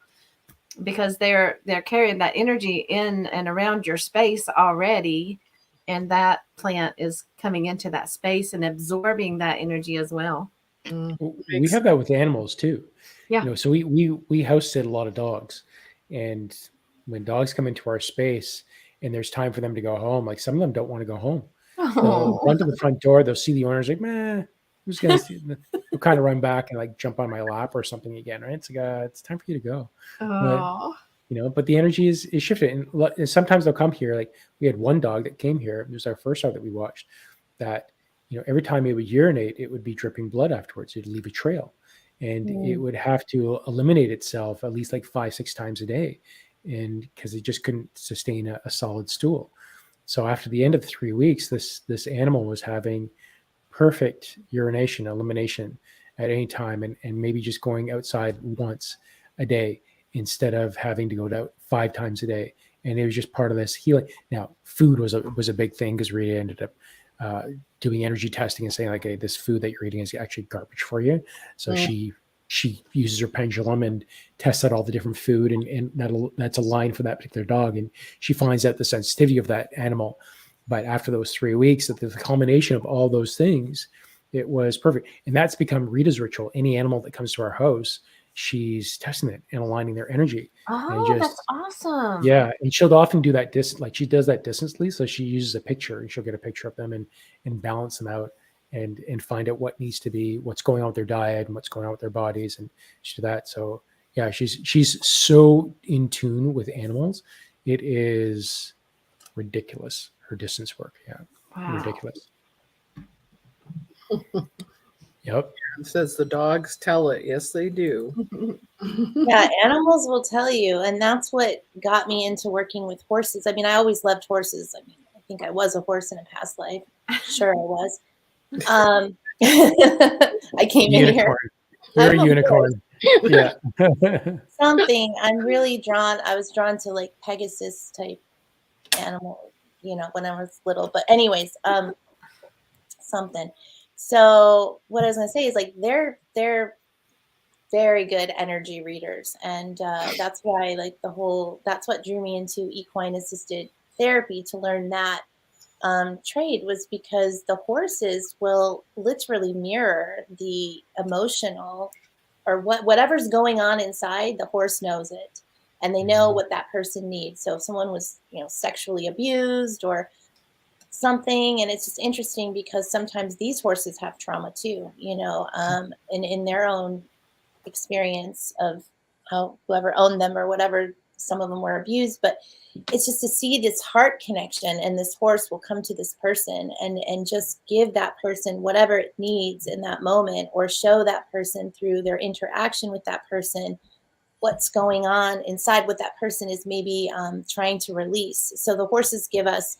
because they're carrying that energy in and around your space already, and that plant is coming into that space and absorbing that energy as well. We have that with animals too. Yeah. You know, so we house sit a lot of dogs, and when dogs come into our space and there's time for them to go home, like some of them don't want to go home. They'll run to the front door. They'll see the owners like, man, who's gonna see? They'll kind of run back and like jump on my lap or something again, right? It's like it's time for you to go. But Oh. you know, but the energy is shifted, and sometimes they'll come here. Like we had one dog that came here. It was our first dog that we watched. That, you know, every time it would urinate, it would be dripping blood afterwards. It'd leave a trail, and it would have to eliminate itself at least like 5-6 times a day, and because it just couldn't sustain a solid stool. So after the end of the 3 weeks, this animal was having perfect urination elimination at any time, and maybe just going outside once a day instead of having to go out 5 times a day. And it was just part of this healing. Now, food was a big thing because Rita ended up doing energy testing and saying like, hey, this food that you're eating is actually garbage for you. So she uses her pendulum and tests out all the different food, and that's a line for that particular dog. And she finds out the sensitivity of that animal. But after those 3 weeks, that the culmination of all those things, it was perfect. And that's become Rita's ritual. Any animal that comes to our house, she's testing it and aligning their energy. Oh, And that's awesome. yeah, and she'll often do that like she does that distantly. So she uses a picture, and she'll get a picture of them and balance them out and find out what needs to be, what's going on with their diet and what's going on with their bodies, and she do that. So yeah, she's so in tune with animals. It is ridiculous, her distance work. Yeah. Wow. Ridiculous. Yep. Says the dogs tell it. Yes, they do. Yeah, animals will tell you, and that's what got me into working with horses. I mean, I always loved horses. I mean, I think I was a horse in a past life. Sure, I was. I came in here. You're I'm a unicorn. Yeah. Something I'm really drawn. I was drawn to like Pegasus type animal, you know, when I was little. But anyways, something. So what I was gonna say is like they're very good energy readers, and that's why like that's what drew me into equine assisted therapy, to learn that trade, was because the horses will literally mirror the emotional or whatever's going on inside. The horse knows it, and they know what that person needs. So if someone was, you know, sexually abused or something, and it's just interesting because sometimes these horses have trauma too, you know, in their own experience of how whoever owned them or whatever some of them were abused, but it's just to see this heart connection, and this horse will come to this person and just give that person whatever it needs in that moment, or show that person through their interaction with that person what's going on inside, what that person is maybe trying to release. So the horses give us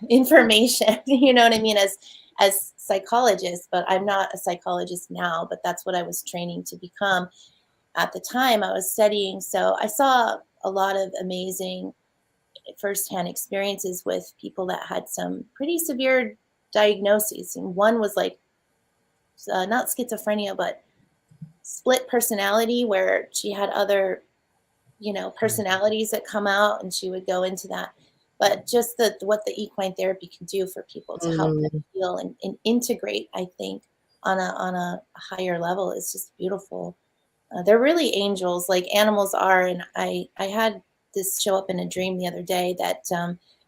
information, you know what I mean, as psychologists, but I'm not a psychologist now, but that's what I was training to become at the time I was studying. So I saw a lot of amazing firsthand experiences with people that had some pretty severe diagnoses. And one was like, not schizophrenia, but split personality, where she had other, personalities that come out, and she would go into that. But just what the equine therapy can do for people to help them heal and integrate, I think, on a higher level is just beautiful. They're really angels, like animals are. And I had this show up in a dream the other day that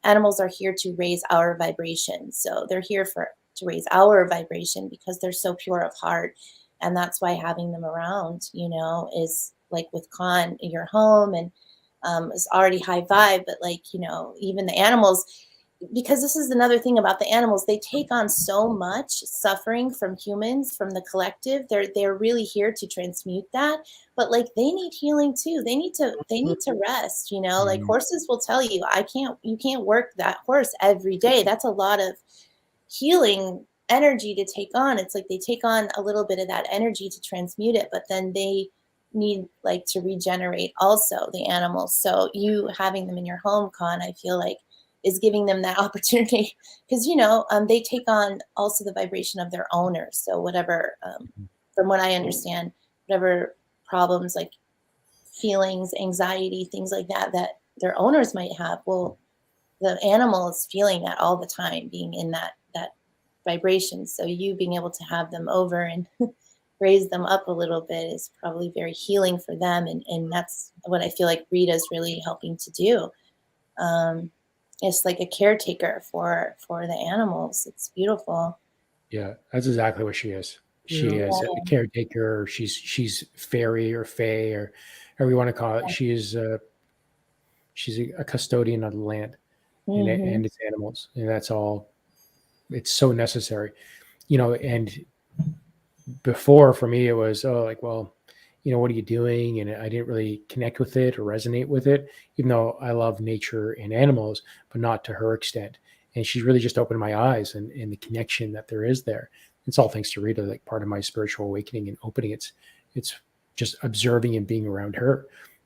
animals are here to raise our vibration. So they're here to raise our vibration because they're so pure of heart. And that's why having them around, is like with Khan in your home, and it's already high vibe, but even the animals, because this is another thing about the animals, they take on so much suffering from humans, from the collective. They're really here to transmute that, but they need healing too. They need to rest, like horses will tell you, you can't work that horse every day. That's a lot of healing energy to take on. It's like they take on a little bit of that energy to transmute it, but then they need to regenerate also, the animals. So you having them in your home, Con, I feel like is giving them that opportunity, because they take on also the vibration of their owners. So whatever, from what I understand, whatever problems, like feelings, anxiety, things like that their owners might have, well, the animal is feeling that all the time, being in that vibration. So you being able to have them over and raise them up a little bit is probably very healing for them, and that's what I feel like Rita's really helping to do. It's like a caretaker for the animals. It's beautiful. Yeah, that's exactly what she is. She Yeah. is a caretaker. She's fairy or fae or however you want to call it. She's a custodian of the land and its animals, and that's all. It's so necessary, And before, for me, it was what are you doing? And I didn't really connect with it or resonate with it, even though I love nature and animals, but not to her extent. And she really just opened my eyes and the connection that there is there. It's all thanks to Rita, like part of my spiritual awakening and opening. It's just observing and being around her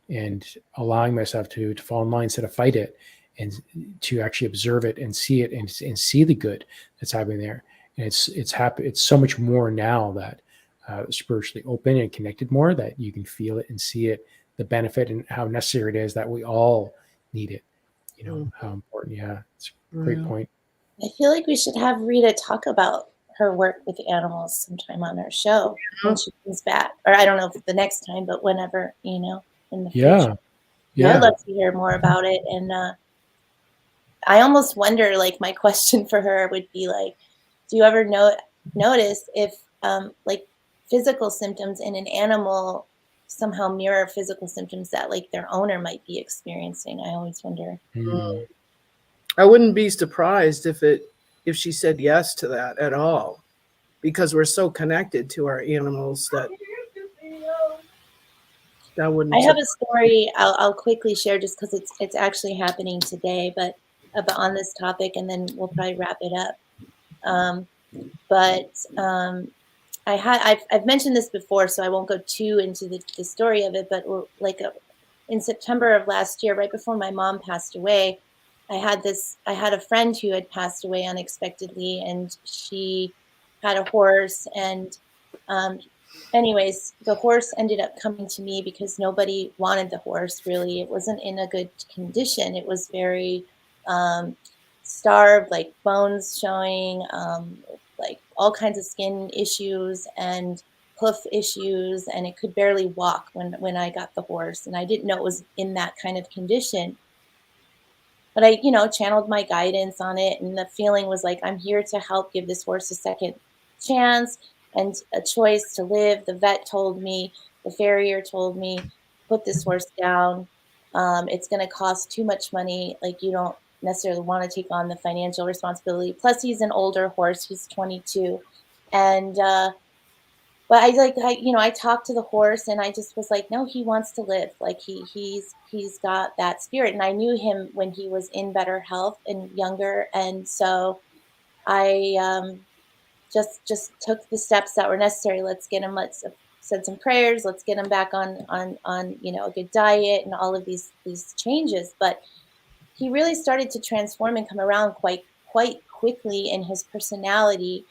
and allowing myself to fall in line instead of fight it, and to actually observe it and see it and see the good that's happening there. And it's happy. It's so much more now that spiritually open and connected more, that you can feel it and see it, the benefit and how necessary it is, that we all need it. How important. Yeah, it's a great point. I feel like we should have Rita talk about her work with animals sometime on our show when she comes back, or I don't know if the next time, but whenever, in the future. Yeah. I'd love to hear more about it. And I almost wonder, my question for her would be do you ever notice if physical symptoms in an animal somehow mirror physical symptoms that their owner might be experiencing? I always wonder. I wouldn't be surprised if she said yes to that at all, because we're so connected to our animals that wouldn't. I have a story I'll quickly share, just because it's actually happening today, but on this topic, and then we'll probably wrap it up. I've mentioned this before, so I won't go too into the story of it, but in September of last year, right before my mom passed away, I had a friend who had passed away unexpectedly, and she had a horse, and anyways, the horse ended up coming to me because nobody wanted the horse, really. It wasn't in a good condition. It was very starved, bones showing, all kinds of skin issues and hoof issues, and it could barely walk when I got the horse, and I didn't know it was in that kind of condition. But I, channeled my guidance on it, and the feeling was I'm here to help give this horse a second chance and a choice to live. The vet told me, the farrier told me, put this horse down. It's going to cost too much money. Like, you don't necessarily want to take on the financial responsibility. Plus, he's an older horse. He's 22. And, but I talked to the horse and I just was like, no, he wants to live. Like he's got that spirit. And I knew him when he was in better health and younger. And so I just took the steps that were necessary. Let's said some prayers. Let's get him back on a good diet and all of these changes. But he really started to transform and come around quite quickly in his personality.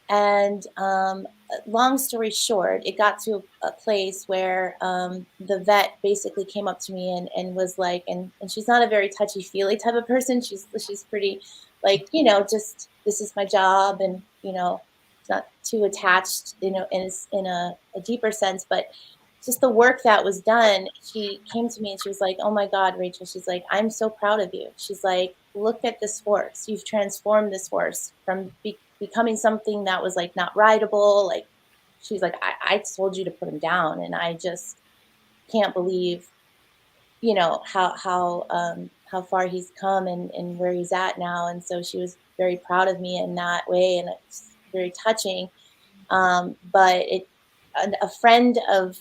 And long story short, it got to a place where the vet basically came up to me and was like, and she's not a very touchy-feely type of person. She's pretty like, just this is my job, and not too attached, in a deeper sense, but just the work that was done. She came to me and she was like, oh my God, Rachel, she's like, I'm so proud of you. She's like, look at this horse. You've transformed this horse from becoming something that was like not rideable. Like, she's like, I told you to put him down, and I just can't believe, how far he's come and where he's at now. And so she was very proud of me in that way, and it's very touching. But a friend of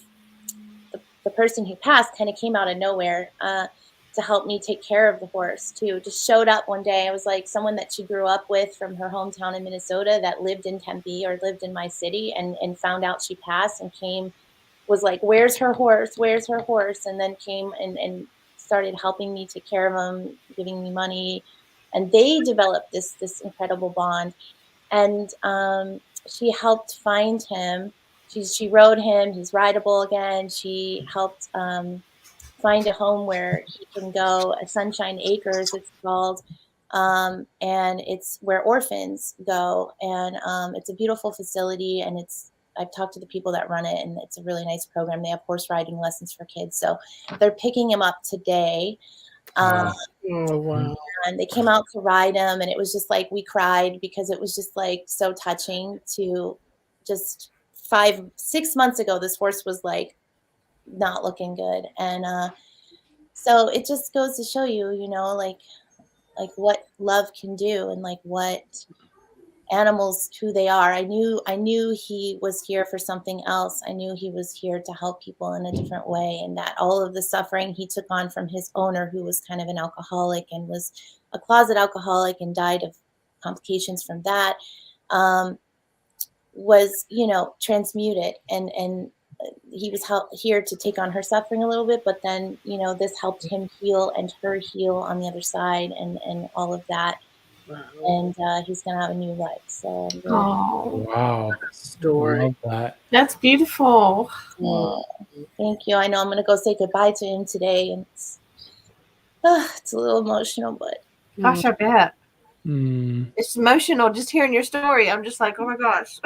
the person who passed kind of came out of nowhere to help me take care of the horse too. Just showed up one day. I was like someone that she grew up with from her hometown in Minnesota that lived in Tempe or lived in my city, and found out she passed and was like, where's her horse? Where's her horse? And then came and started helping me take care of him, giving me money. And they developed this incredible bond. And she helped find him. She rode him. He's rideable again. She helped find a home where he can go, a Sunshine Acres, it's called. And it's where orphans go. And it's a beautiful facility. And I've talked to the people that run it, and it's a really nice program. They have horse riding lessons for kids. So they're picking him up today. Oh, wow. And they came out to ride him, and it was just like, we cried because it was just like so touching to just 5-6 months ago, this horse was like not looking good. And so it just goes to show you, like what love can do, and like what animals, who they are. I knew he was here for something else. I knew he was here to help people in a different way, and that all of the suffering he took on from his owner, who was kind of an alcoholic and was a closet alcoholic and died of complications from that, was, transmuted, and he was here to take on her suffering a little bit, but then, this helped him heal and her heal on the other side, and all of that. Wow. And he's going to have a new life. So I'm really Wow. Story. Love that. That's beautiful. thank you. I know I'm going to go say goodbye to him today, and it's a little emotional, but Gosh, I bet. Mm. It's emotional just hearing your story. I'm just like, oh my gosh.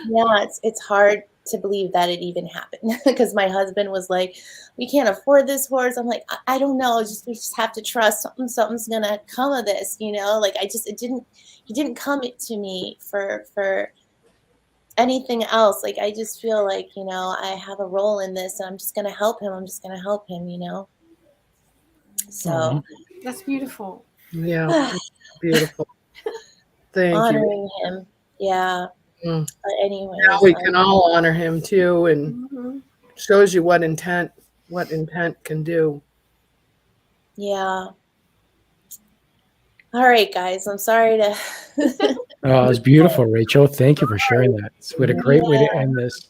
yeah, it's hard to believe that it even happened, because my husband was like, we can't afford this horse. I'm like, I don't know. We just have to trust something's going to come of this, like he didn't come to me for anything else. Like, I just feel like, I have a role in this, and I'm just going to help him. So That's beautiful. Yeah. Beautiful. Thank you. honoring him. Yeah. Mm. But anyways, Now we can all honor him too, and Mhm. shows you what intent can do. Yeah. All right, guys. I'm sorry to. Oh, it was beautiful, Rachel. Thank you for sharing that. It's what a great way to end this.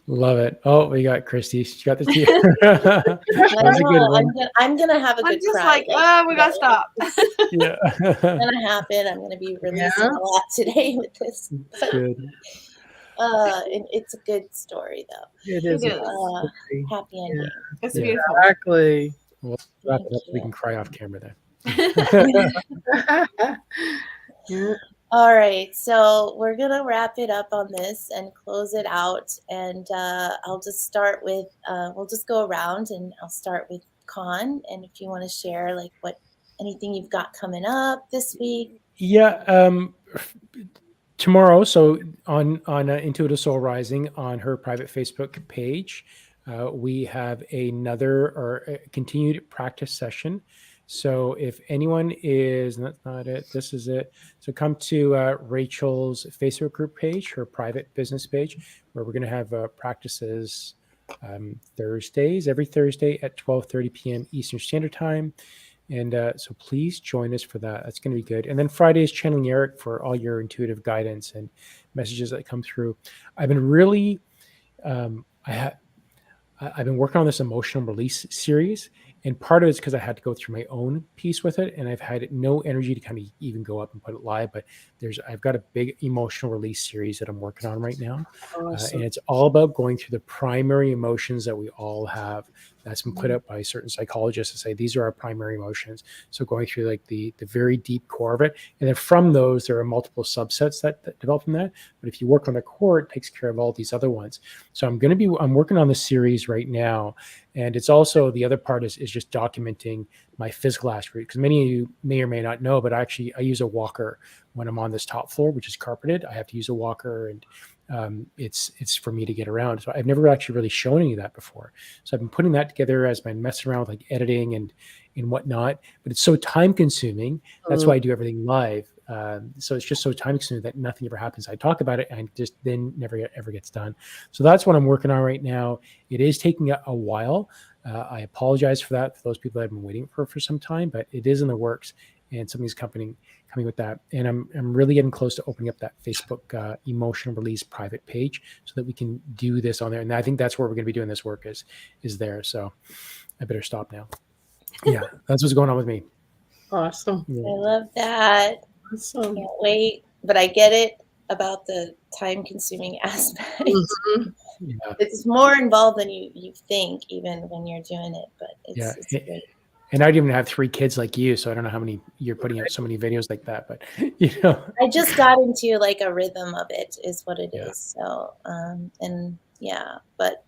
Love it. Oh, we got Christy. She got the tea. That was a good one. I'm gonna have a I'm good just cry. like, we gotta stop. Yeah. It's gonna happen. I'm gonna be releasing a lot today with this. That's good. It's a good story though. It is. It a is. story. Happy ending. It's Yeah. beautiful. Exactly. Well, wrap it up so we you. can cry off camera then. Yeah. All right, so we're gonna wrap it up on this and close it out. And I'll just start with we'll just go around, and I'll start with Con. And if you want to share like anything you've got coming up this week. Yeah. Tomorrow, so on Intuitive Soul Rising, on her private Facebook page, we have another or a continued practice session. So if anyone is, that's not it, this is it. So come to Rachel's Facebook group page, her private business page, where we're going to have practices Thursdays, every Thursday at 12:30 p.m. Eastern Standard Time. And so please join us for that. That's going to be good. And then Friday is Channeling Eric for all your intuitive guidance and messages that come through. I've been really, I've been working on this emotional release series, and part of it's because I had to go through my own piece with it, and I've had no energy to kind of even go up and put it live. But I've got a big emotional release series that I'm working on right now, Awesome. and it's all about going through the primary emotions that we all have. That's been put up by certain psychologists to say these are our primary emotions. So going through like the very deep core of it, and then from those there are multiple subsets that develop from that. But if you work on the core, it takes care of all these other ones. So I'm working on this series right now, and it's also the other part is just documenting my physical aspect, because many of you may or may not know, but I use a walker when I'm on this top floor, which is carpeted. I have to use a walker, and it's for me to get around. So I've never actually really shown any of that before. So I've been putting that together as I've been messing around with like editing and whatnot, but it's so time consuming. That's why I do everything live. So it's just so time consuming that nothing ever happens. I talk about it and just then never ever gets done. So that's what I'm working on right now. It is taking a while. I apologize for that, for those people that have been waiting for some time, but it is in the works, and something's coming with that. And I'm really getting close to opening up that Facebook emotional release private page so that we can do this on there. And I think that's where we're going to be doing this work is there. So I better stop now. Yeah, that's what's going on with me. Awesome. Yeah. I love that. Awesome. Can't wait. But I get it about the time-consuming aspect. Mhm. Yeah. It's more involved than you think, even when you're doing it. But it's great. And I don't even have 3 kids like you, so I don't know how many you're putting out so many videos like that. But I just got into like a rhythm of it, is what it Yeah. is. So and yeah, but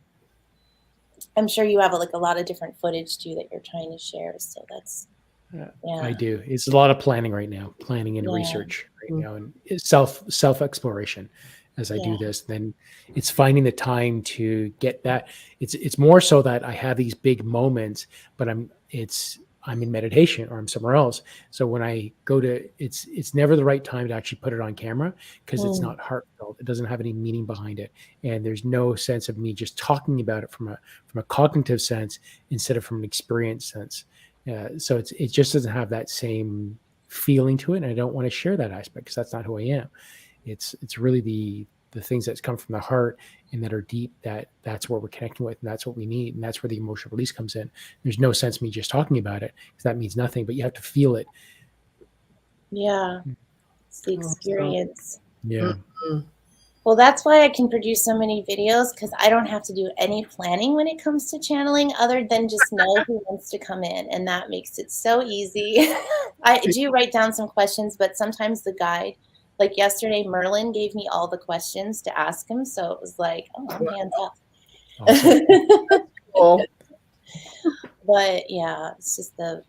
I'm sure you have like a lot of different footage too that you're trying to share. So that's I do. It's a lot of planning right now, planning and research right now, and it's self exploration. As I do this, then it's finding the time to get that. It's more so that I have these big moments, but I'm in meditation or I'm somewhere else. So when I go to, it's never the right time to actually put it on camera, because it's not heartfelt. It doesn't have any meaning behind it, and there's no sense of me just talking about it from a cognitive sense instead of from an experience sense. So it just doesn't have that same feeling to it, and I don't want to share that aspect because that's not who I am. It's really the things that come from the heart and that are deep, that's where we're connecting with, and that's what we need, and that's where the emotional release comes in. There's no sense me just talking about it, because that means nothing, but you have to feel it. Yeah, it's the experience. Yeah. Well, that's why I can produce so many videos, because I don't have to do any planning when it comes to channeling, other than just know who wants to come in, and that makes it so easy. I do write down some questions, but sometimes the guide, like yesterday, Merlin gave me all the questions to ask him, so it was like, oh, I'm hands off. Awesome. Cool. But yeah, it's just the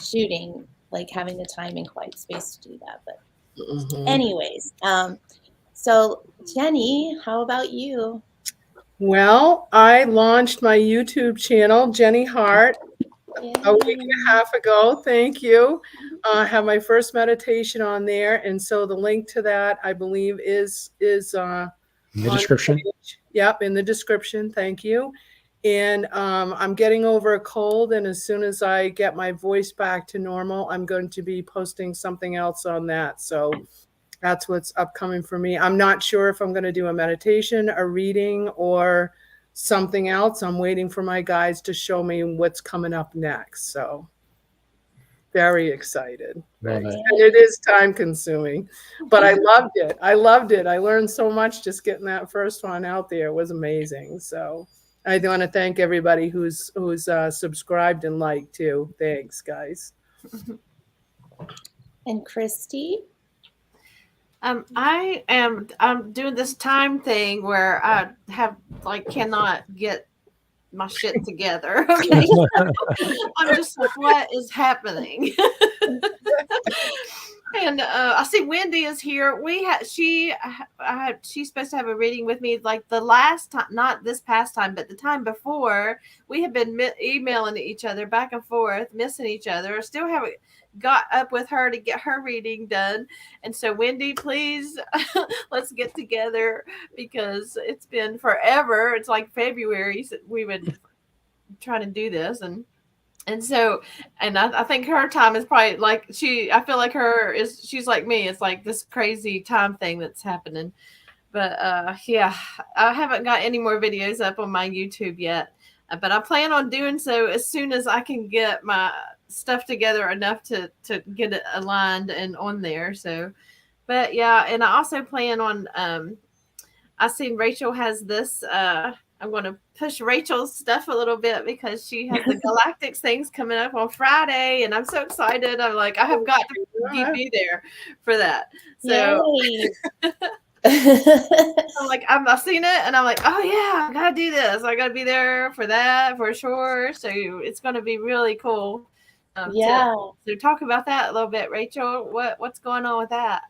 shooting, like having the time and quiet space to do that. But anyways, so Jenny, how about you? Well, I launched my YouTube channel, Jenny Hart, a week and a half ago. Thank you. I have my first meditation on there, and so the link to that, I believe, is In the description. Yep, in the description. Thank you. And I'm getting over a cold, and as soon as I get my voice back to normal, I'm going to be posting something else on that. So that's what's upcoming for me. I'm not sure if I'm going to do a meditation, a reading, or something else. I'm waiting for my guides to show me what's coming up next. So very excited. And it is time consuming, but I loved it. I learned so much just getting that first one out there. It was amazing. So I want to thank everybody who's subscribed and liked too. Thanks, guys. And Christy? I'm doing this time thing where I cannot get my shit together. Okay. I'm just like, what is happening? And I see Wendy is here. She's supposed to have a reading with me like the last time, not this past time, but the time before. We have been emailing each other back and forth, missing each other. Still haven't got up with her to get her reading done. And so, Wendy, please, let's get together because it's been forever. It's like February. We've been trying to do this, and so, and I think her time is probably like I feel like she's like me. It's like this crazy time thing that's happening. But yeah, I haven't got any more videos up on my YouTube yet. But I plan on doing so as soon as I can get my stuff together enough to get it aligned and on there. So, but yeah, and I also plan on, I seen Rachel has this, I'm going to push Rachel's stuff a little bit because she has the Galactics things coming up on Friday, and I'm so excited. I'm like, I have got to be there for that. So I'm like, I've seen it, and I'm like, oh yeah, I gotta do this. I gotta be there for that for sure. So it's going to be really cool. So talk about that a little bit, Rachel. What's going on with that?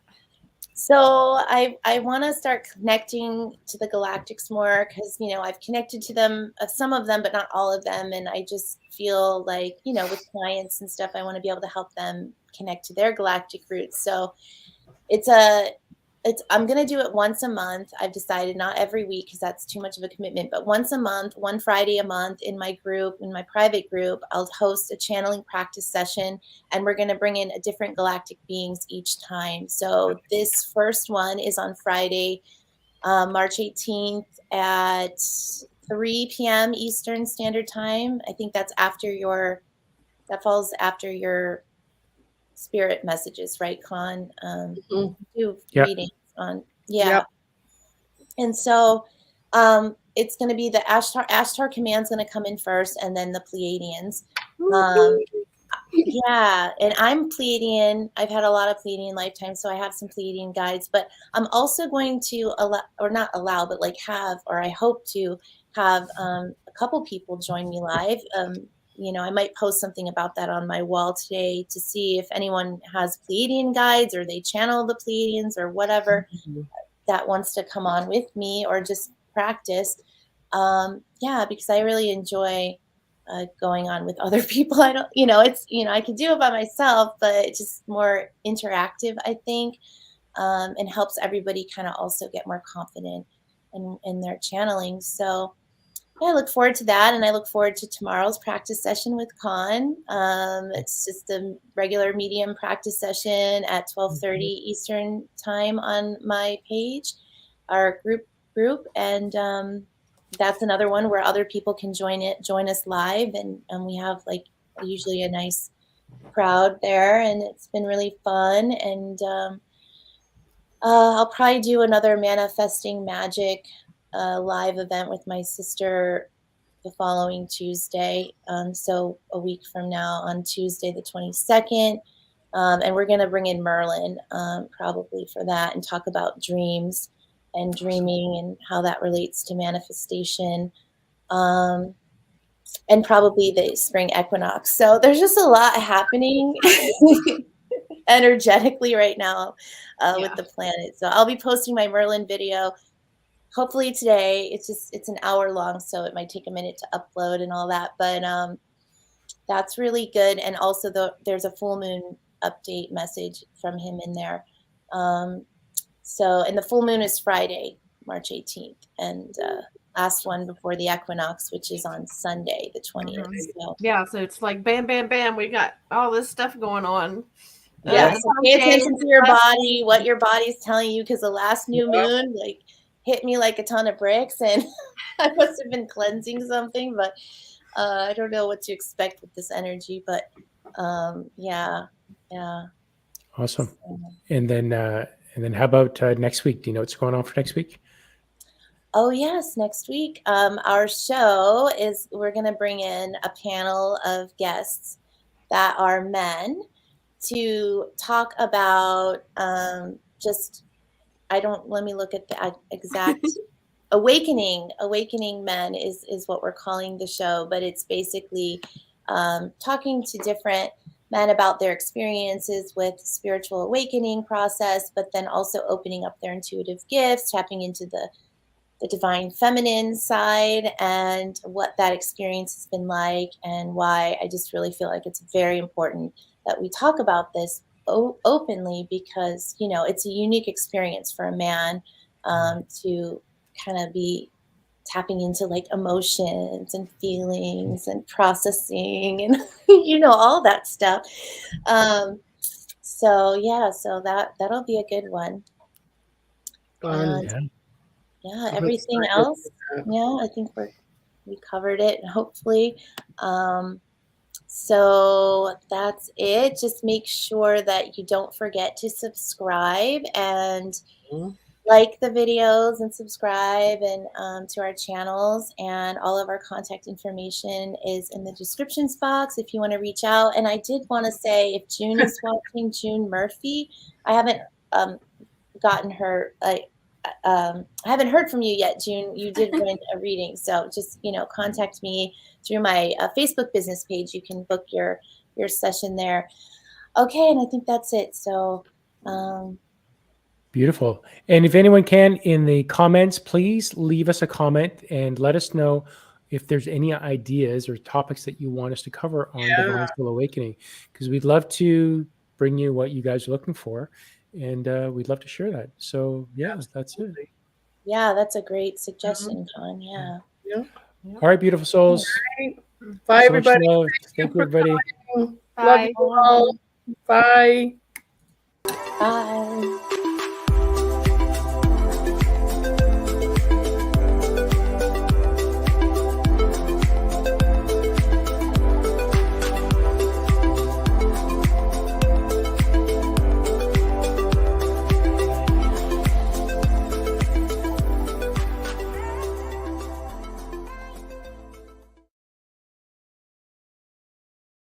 So I want to start connecting to the Galactics more because, I've connected to them, some of them, but not all of them. And I just feel like, with clients and stuff, I want to be able to help them connect to their galactic roots. So I'm going to do it once a month. I've decided not every week because that's too much of a commitment, but once a month, one Friday a month in my group, in my private group, I'll host a channeling practice session, and we're going to bring in a different galactic beings each time. So this first one is on Friday, March 18th at 3 p.m. Eastern Standard Time. I think that falls after your spirit messages, right, Con? Do readings on, and so it's going to be the Ashtar Command's going to come in first, and then the Pleiadians. And I'm Pleiadian. I've had a lot of Pleiadian lifetimes, so I have some Pleiadian guides. But I'm also going to I hope to have a couple people join me live. I might post something about that on my wall today to see if anyone has Pleiadian guides or they channel the Pleiadians or whatever that wants to come on with me or just practice. Because I really enjoy going on with other people. I don't, I could do it by myself, but it's just more interactive, I think, and helps everybody kind of also get more confident in their channeling. So I look forward to that, and I look forward to tomorrow's practice session with Con. It's just a regular medium practice session at 12:30 Eastern Time on my page, our group, and that's another one where other people can join us live, and we have usually a nice crowd there, and it's been really fun. And I'll probably do another Manifesting Magic live event with my sister the following Tuesday. So a week from now on Tuesday, the 22nd. And we're going to bring in Merlin probably for that and talk about dreams and dreaming and how that relates to manifestation. And probably the spring equinox. So there's just a lot happening energetically right now with the planet. So I'll be posting my Merlin video hopefully today. It's an hour long, so it might take a minute to upload and all that, but that's really good. And also there's a full moon update message from him in there. And the full moon is Friday, March 18th, and last one before the equinox, which is on Sunday, the 20th. So it's like bam, bam, bam. We got all this stuff going on. So pay attention to your body, what your body's telling you, because the last new moon hit me like a ton of bricks, and I must have been cleansing something, but I don't know what to expect with this energy. But Awesome. And then how about next week? Do you know what's going on for next week? Oh yes, next week our show is, we're going to bring in a panel of guests that are men to talk about let me look at the exact awakening men is what we're calling the show, but it's basically talking to different men about their experiences with spiritual awakening process, but then also opening up their intuitive gifts, tapping into the divine feminine side and what that experience has been like, and why I just really feel like it's very important that we talk about this openly, because, you know, it's a unique experience for a man to kind of be tapping into like emotions and feelings and processing and you know, all that stuff. So yeah, so that'll be a good one. Fun. And Yeah. yeah, I'm everything excited else, for that. yeah, I think we covered it, hopefully. So that's it. Just make sure that you don't forget to subscribe and Mhm. like the videos and subscribe and to our channels, and all of our contact information is in the descriptions box if you want to reach out. And I did want to say, if June is watching, June Murphy, I haven't gotten her I haven't heard from you yet, June. You did win a reading, so just, you know, contact me through my Facebook business page. You can book your session there. Okay, and I think that's it. So Beautiful. And if anyone can, in the comments, please leave us a comment and let us know if there's any ideas or topics that you want us to cover on Yeah. Divine Soul Awakening, because we'd love to bring you what you guys are looking for, and we'd love to share that. So yeah, that's it. yeah, that's a great Mhm. suggestion, Con. Yeah. Yeah. All right, beautiful souls. Bye, So much everybody. love. Thank you Thank you, for everybody. coming. Love Bye. you all. Bye.